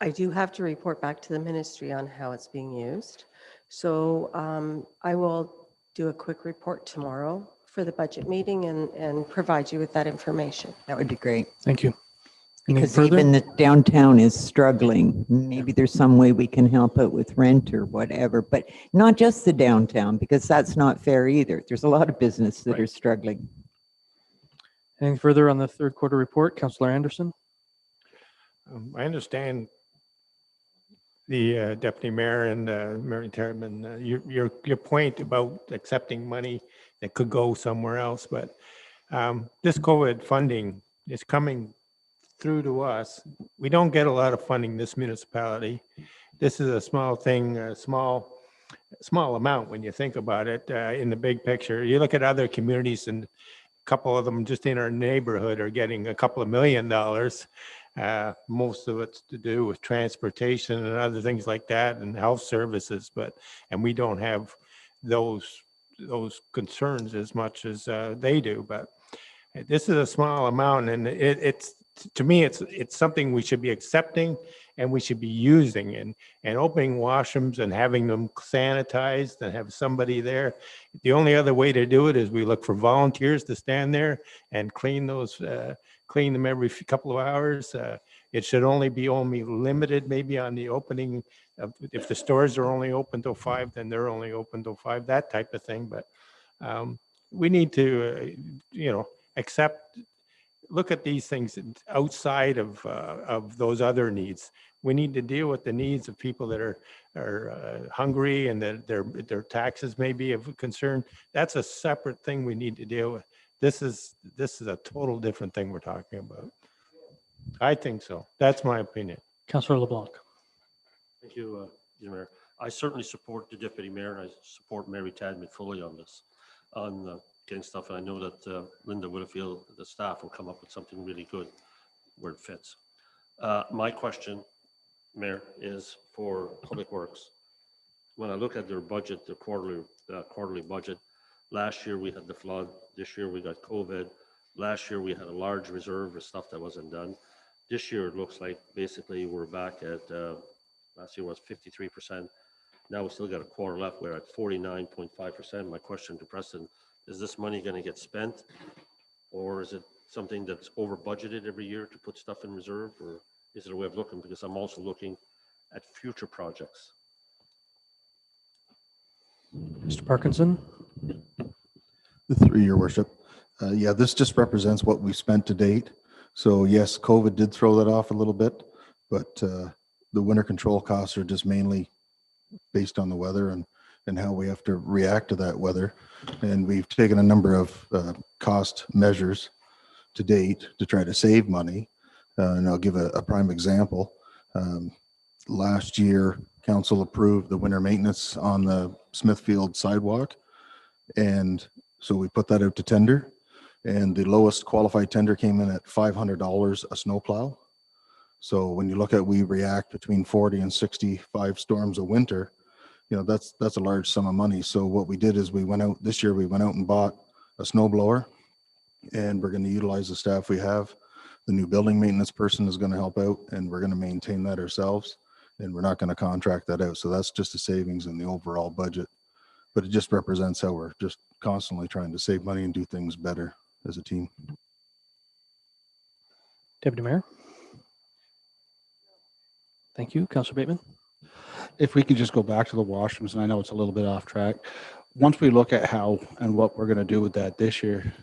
I do have to report back to the ministry on how it's being used. So I will do a quick report tomorrow for the budget meeting and provide you with that information. That would be great. Thank you. Any Because further? even the downtown is struggling. Maybe there's some way we can help out with rent or whatever, but not just the downtown, because that's not fair either. There's a lot of business that are struggling. Anything further on the third quarter report? Councillor Anderson? I understand the Deputy Mayor and Mary Tadman, your point about accepting money that could go somewhere else, but this COVID funding is coming through to us. We don't get a lot of funding this municipality. This is a small thing, a small amount when you think about it in the big picture. You look at other communities, and a couple of them just in our neighborhood are getting a couple of $1 million. Most of it's to do with transportation and other things like that and health services, and we don't have those concerns as much as they do. But this is a small amount, and it's to me, it's something we should be accepting and we should be using, and opening washrooms and having them sanitized and have somebody there. The only other way to do it is we look for volunteers to stand there and clean them every couple of hours. It should only be limited maybe on the opening. If the stores are only open till 5, then they're only open till 5, that type of thing. But we need to, look at these things outside of those other needs. We need to deal with the needs of people that are hungry and that their taxes may be of concern. That's a separate thing we need to deal with. This is a total different thing we're talking about. I think so. That's my opinion. Councillor LeBlanc. Thank you, Mayor. I certainly support the Deputy Mayor, and I support Mary Tadman fully on this, on getting stuff. And I know that Linda Woodfield, the staff, will come up with something really good where it fits. My question, Mayor, is for Public Works. When I look at their budget, the quarterly budget, last year we had the flood, this year we got COVID. Last year we had a large reserve of stuff that wasn't done. This year it looks like basically we're back at, last year was 53%. Now we still got a quarter left. We're at 49.5%. My question to Preston, is this money going to get spent? Or is it something that's over budgeted every year to put stuff in reserve? Or is there a way of looking? Because I'm also looking at future projects. Mr. Parkinson? Through your worship. Yeah, this just represents what we spent to date. So yes, COVID did throw that off a little bit, but the winter control costs are just mainly based on the weather and how we have to react to that weather. And we've taken a number of cost measures to date to try to save money. And I'll give a prime example. Last year, council approved the winter maintenance on the Smithfield sidewalk. And so we put that out to tender, and the lowest qualified tender came in at $500 a snowplow. So when you look at, we react between 40 and 65 storms a winter, you know, that's a large sum of money. So what we did is this year we went out and bought a snow blower, and we're going to utilize the staff we have. The new building maintenance person is going to help out, and we're going to maintain that ourselves, and we're not going to contract that out. So that's just a savings in the overall budget, but it just represents how we're just constantly trying to save money and do things better as a team. Deputy Mayor? Thank you. Councillor Bateman? If we could just go back to the washrooms, and I know it's a little bit off track. Once we look at how and what we're going to do with that this year,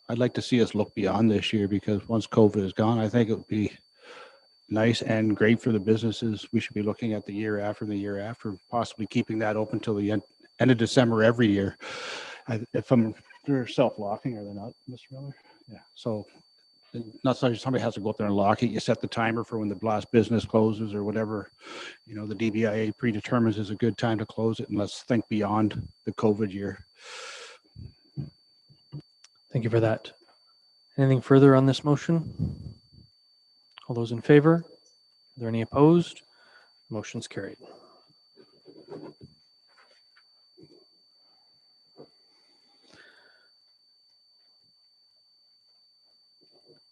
I'd like to see us look beyond this year, because once COVID is gone, I think it would be nice and great for the businesses. We should be looking at the year after and the year after, possibly keeping that open till the end of December every year. They're self-locking, are they not, Mr. Miller? Yeah. So not so somebody has to go up there and lock it. You set the timer for when the last business closes or whatever, you know, the DBIA predetermines is a good time to close it, and let's think beyond the COVID year. Thank you for that. Anything further on this motion? All those in favor? Are there any opposed? Motion's carried.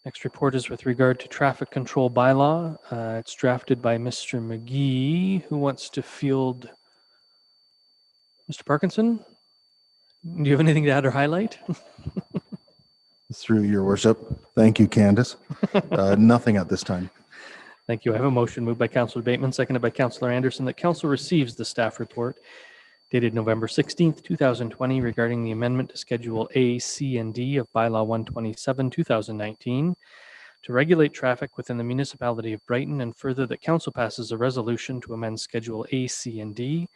Next report is with regard to traffic control bylaw. It's drafted by Mr. McGee, who wants to field. Mr. Parkinson, do you have anything to add or highlight? Through your worship. Thank you, Candace. Nothing at this time. Thank you. I have a motion moved by Councillor Bateman, seconded by Councillor Anderson, that council receives the staff report dated November 16th, 2020, regarding the amendment to Schedule A, C, and D of Bylaw 127, 2019, to regulate traffic within the municipality of Brighton, and further that council passes a resolution to amend Schedule A, C, and D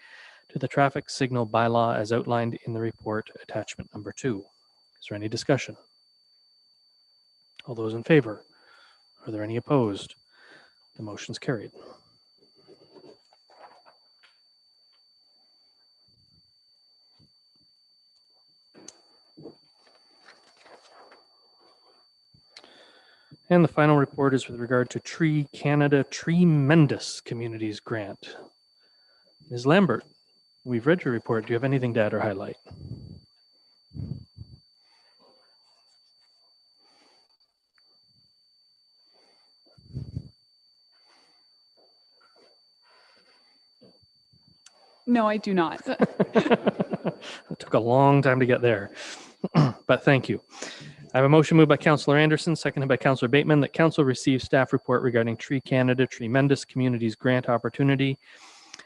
to the traffic signal bylaw as outlined in the report, attachment number 2. Is there any discussion? All those in favor? Are there any opposed? The motion's carried. And the final report is with regard to Tree Canada Tremendous Communities Grant. Ms. Lambert, we've read your report. Do you have anything to add or highlight? No, I do not. It took a long time to get there, but thank you. I have a motion moved by Councillor Anderson, seconded by Councillor Bateman, that council receive staff report regarding Tree Canada Tremendous Communities Grant opportunity,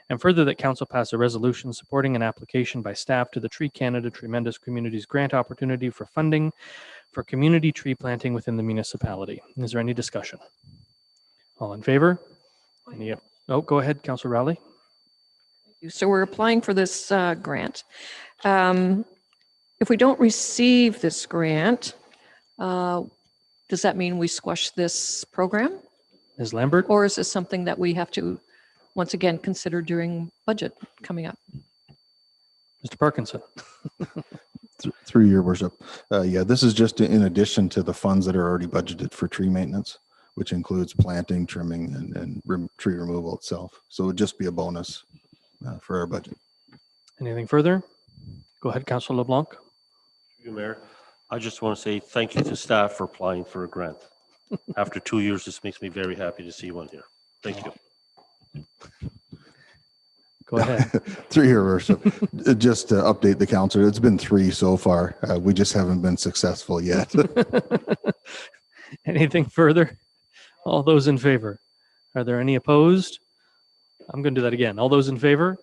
and further that council pass a resolution supporting an application by staff to the Tree Canada Tremendous Communities Grant opportunity for funding for community tree planting within the municipality. Is there any discussion? All in favor? Oh, go ahead, Councillor Rowley. So we're applying for this grant. If we don't receive this grant, does that mean we squash this program? Ms. Lambert? Or is this something that we have to, once again, consider during budget coming up? Mr. Parkinson. Through your worship. Yeah, this is just in addition to the funds that are already budgeted for tree maintenance. which includes planting, trimming, and tree removal itself. So it would just be a bonus for our budget. Anything further? Go ahead, Councillor LeBlanc. Through you, Mayor, I just want to say thank you to staff for applying for a grant. After 2 years, this makes me very happy to see one here. Thank you. Go ahead. Through your worship, just to update the council, it's been 3 so far. We just haven't been successful yet. Anything further? All those in favor? Are there any opposed? I'm going to do that again. All those in favor?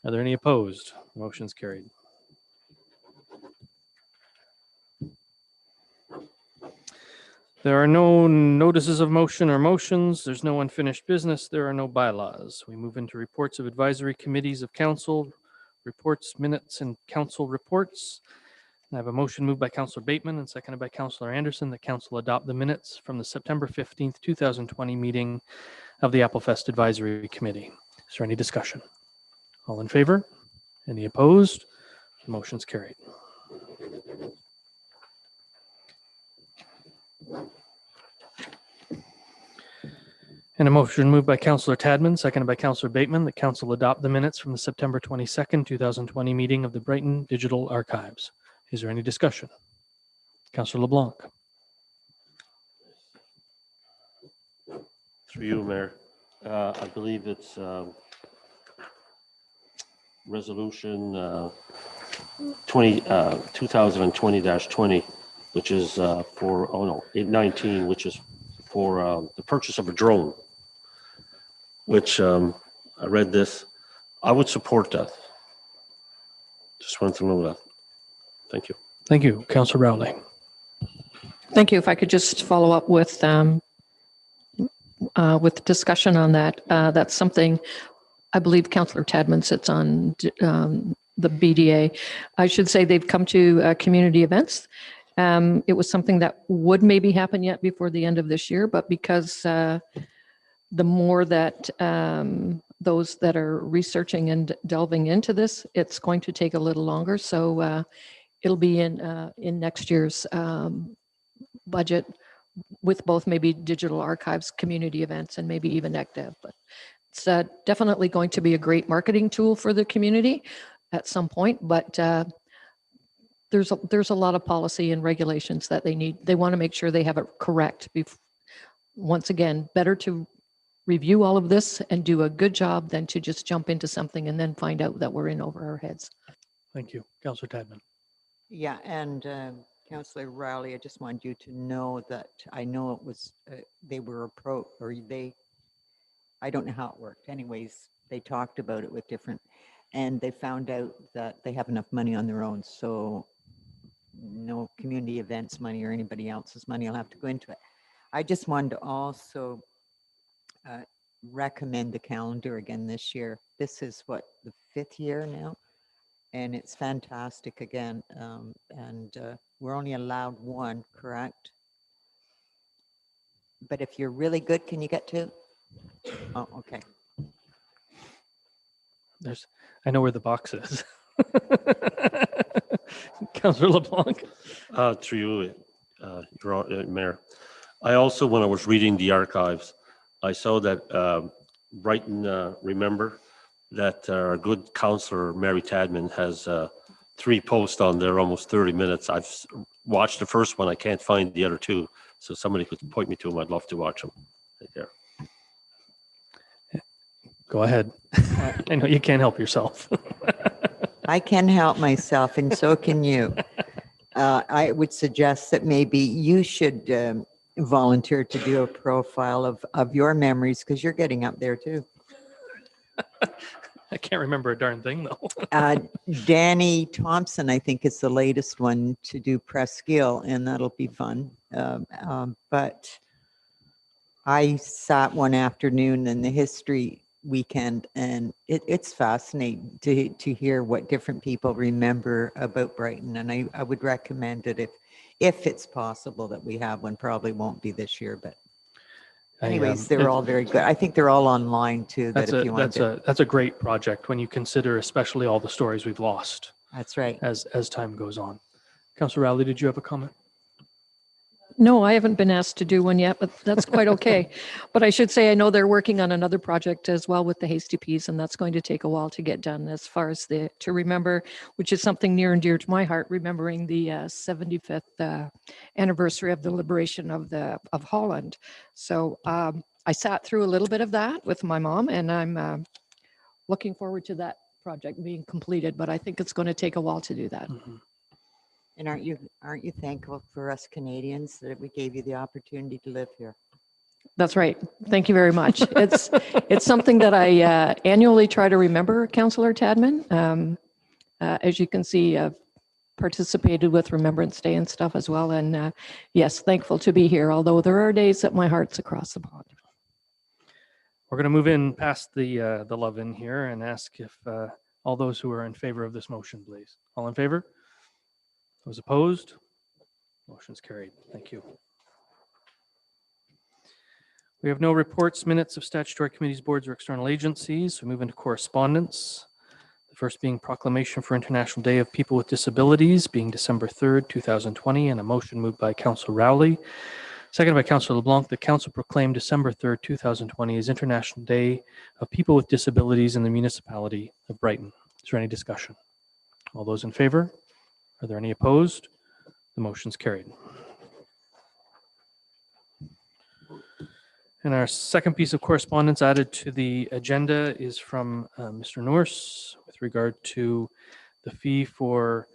Are there any opposed? Motion's carried. There are no notices of motion or motions. There's no unfinished business. There are no bylaws. We move into reports of advisory committees of council, reports, minutes, and council reports. I have a motion moved by Councillor Bateman and seconded by Councillor Anderson that council adopt the minutes from the September 15th, 2020 meeting of the Applefest Advisory Committee. Is there any discussion? All in favor? Any opposed? Motion's carried. And a motion moved by Councillor Tadman, seconded by Councillor Bateman, that council adopt the minutes from the September 22nd, 2020 meeting of the Brighton Digital Archives. Is there any discussion? Councillor LeBlanc. Through you, Mayor. I believe it's resolution 2020-20, which is for, 819, which is for the purchase of a drone, which I read this. I would support that. Just wanted to know that. Thank you. Thank you. Councillor Rowley. Thank you. If I could just follow up with discussion on that. That's something I believe Councillor Tadman sits on the BDA. I should say they've come to community events. It was something that would maybe happen yet before the end of this year, but because the more that those that are researching and delving into this, it's going to take a little longer. So it'll be in next year's budget with both maybe digital archives, community events, and maybe even ECDEV. But it's definitely going to be a great marketing tool for the community at some point. But there's a lot of policy and regulations that they want to make sure they have it correct. Once again, better to review all of this and do a good job than to just jump into something and then find out that we're in over our heads. Thank you. Councillor Tadman. Yeah, and Councillor Rowley, I just wanted you to know that I know it was, they were approached, or I don't know how it worked. Anyways, they talked about it with different, and they found out that they have enough money on their own. So no community events money or anybody else's money will have to go into it. I just wanted to also recommend the calendar again this year. This is what, the 5th year now? And it's fantastic again. And we're only allowed one, correct? But if you're really good, can you get 2? Oh, okay. I know where the box is. Councillor LeBlanc. Through you, Mayor. I also, when I was reading the archives, I saw that Brighton Remember, that our good councillor Mary Tadman has 3 posts on there, almost 30 minutes. I've watched the first one. I can't find the other 2. So somebody could point me to them. I'd love to watch them. Right there. Go ahead. I know you can't help yourself. I can help myself, and so can you. I would suggest that maybe you should volunteer to do a profile of your memories, because you're getting up there too. I can't remember a darn thing though. Danny Thompson, I think, is the latest one to do Presqu'île, and that'll be fun. But I sat one afternoon in the history weekend, and it's fascinating to hear what different people remember about Brighton. And I would recommend it if it's possible that we have one. Probably won't be this year, but anyways, they're all very good. I think they're all online too. That's a great project when you consider especially all the stories we've lost. That's right. As time goes on. Councillor Rowley, did you have a comment? No, I haven't been asked to do one yet, but that's quite okay. But I should say, I know they're working on another project as well with the Hasty Peas, and that's going to take a while to get done as far as to remember, which is something near and dear to my heart, remembering the 75th anniversary of the liberation of Holland. So I sat through a little bit of that with my mom, and I'm looking forward to that project being completed, but I think it's going to take a while to do that. Mhm. And aren't you thankful for us Canadians that we gave you the opportunity to live here? That's right. Thank you very much. It's something that I annually try to remember, Councillor Tadman. As you can see, I've participated with Remembrance Day and stuff as well. And yes, thankful to be here, although there are days that my heart's across the pond. We're going to move in past the love in here and ask if all those who are in favor of this motion, please. All in favor? Those opposed? Motion's carried. Thank you. We have no reports, minutes of statutory committees, boards, or external agencies. We move into correspondence. The first being proclamation for International Day of People with Disabilities, being December 3rd, 2020, and a motion moved by Councillor Rowley, seconded by Councillor LeBlanc. The Council proclaimed December 3rd, 2020 as International Day of People with Disabilities in the municipality of Brighton. Is there any discussion? All those in favor? Are there any opposed? The motion's carried. And our second piece of correspondence added to the agenda is from Mr. Norse with regard to the fee for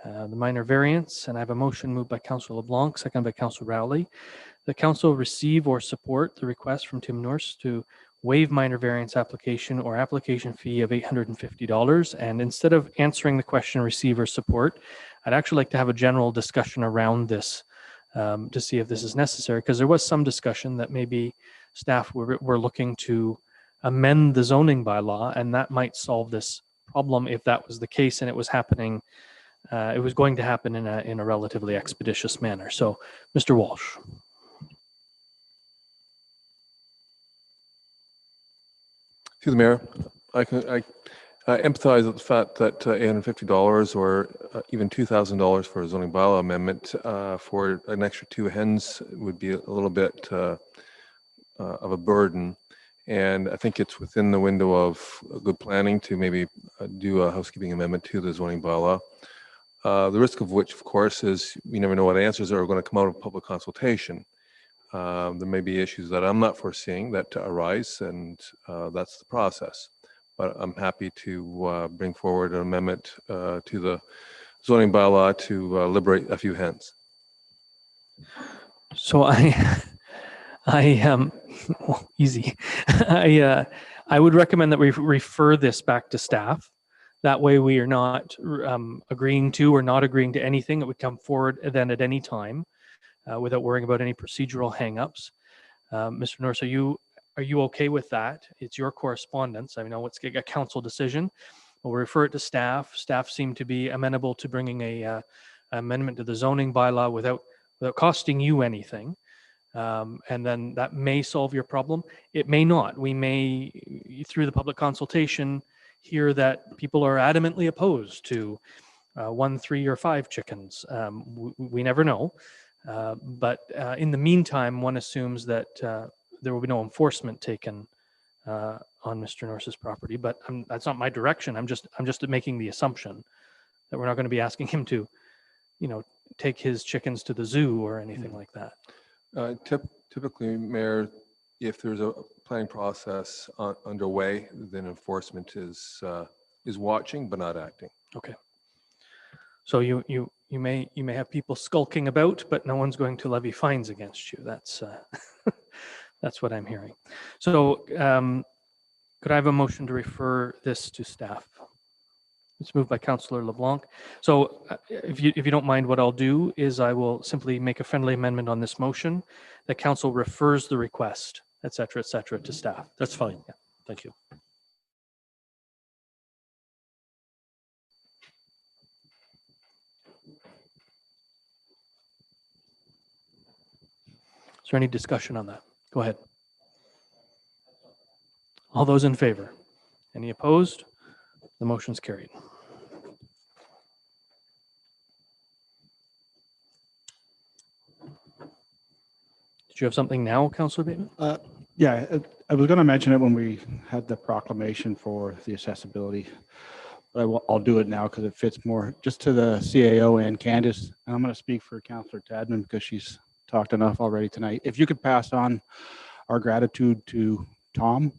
the minor variance. And I have a motion moved by Councillor LeBlanc, seconded by Councillor Rowley. The council receive or support the request from Tim Norse to waive minor variance application or application fee of $850. And instead of answering the question receive or support, I'd actually like to have a general discussion around this to see if this is necessary, because there was some discussion that maybe staff were looking to amend the zoning bylaw, and that might solve this problem if that was the case and it was happening. It was going to happen in a relatively expeditious manner. So, Mr. Walsh. Through the mayor, I empathize with the fact that $850 or even $2,000 for a zoning bylaw amendment for an extra 2 hens would be a little bit of a burden. And I think it's within the window of good planning to maybe do a housekeeping amendment to the zoning bylaw. The risk of which, of course, is you never know what answers are going to come out of public consultation. There may be issues that I'm not foreseeing that arise, and that's the process. But I'm happy to bring forward an amendment to the zoning bylaw to liberate a few hens. So well, easy. I would recommend that we refer this back to staff. That way we are not agreeing to or not agreeing to anything that would come forward then at any time without worrying about any procedural hangups. Mr. Norse, are you okay with that? It's your correspondence. I know it's a council decision. We'll refer it to staff. Staff seem to be amenable to bringing a amendment to the zoning bylaw without costing you anything. And then that may solve your problem. It may not. We may, through the public consultation, hear that people are adamantly opposed to 1, 3, or 5 chickens. We never know. But in the meantime, one assumes that there will be no enforcement taken on Mr. Norse's property. But that's not my direction. I'm just making the assumption that we're not going to be asking him to, take his chickens to the zoo or anything like that. Typically, Mayor, if there's a planning process underway, then enforcement is watching but not acting. Okay. So you may have people skulking about, but no one's going to levy fines against you. That's that's what I'm hearing. So could I have a motion to refer this to staff? It's moved by Councillor LeBlanc. So if you don't mind, what I'll do is I will simply make a friendly amendment on this motion that council refers the request, et cetera, to staff. That's fine. Yeah. Thank you. Is there any discussion on that? Go ahead. All those in favor? Any opposed? The motion's carried. Did you have something now, Councillor Bateman? Yeah, I was going to mention it when we had the proclamation for the accessibility. But I'll do it now because it fits more just to the CAO and Candace. And I'm going to speak for Councillor Tadman because she's talked enough already tonight. If you could pass on our gratitude to Tom.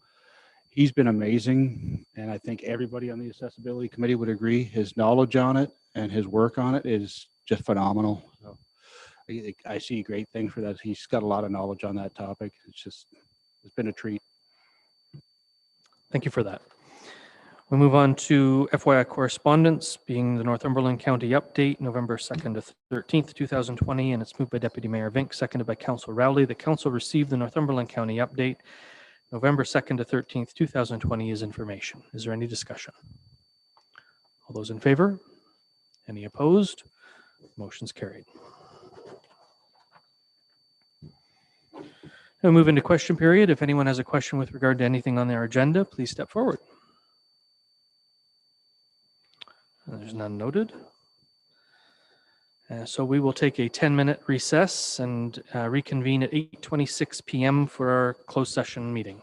He's been amazing. And I think everybody on the accessibility committee would agree. His knowledge on it and his work on it is just phenomenal. So I see great things for that. He's got a lot of knowledge on that topic. It's been a treat. Thank you for that. We'll move on to FYI correspondence, being the Northumberland County update, November 2nd to 13th, 2020, and it's moved by Deputy Mayor Vink, seconded by Councillor Rowley. The council received the Northumberland County update, November 2nd to 13th, 2020 is information. Is there any discussion? All those in favor? Any opposed? Motion's carried. We'll move into question period. If anyone has a question with regard to anything on their agenda, please step forward. There's none noted. So we will take a 10-minute recess and reconvene at 8:26 p.m. for our closed session meeting.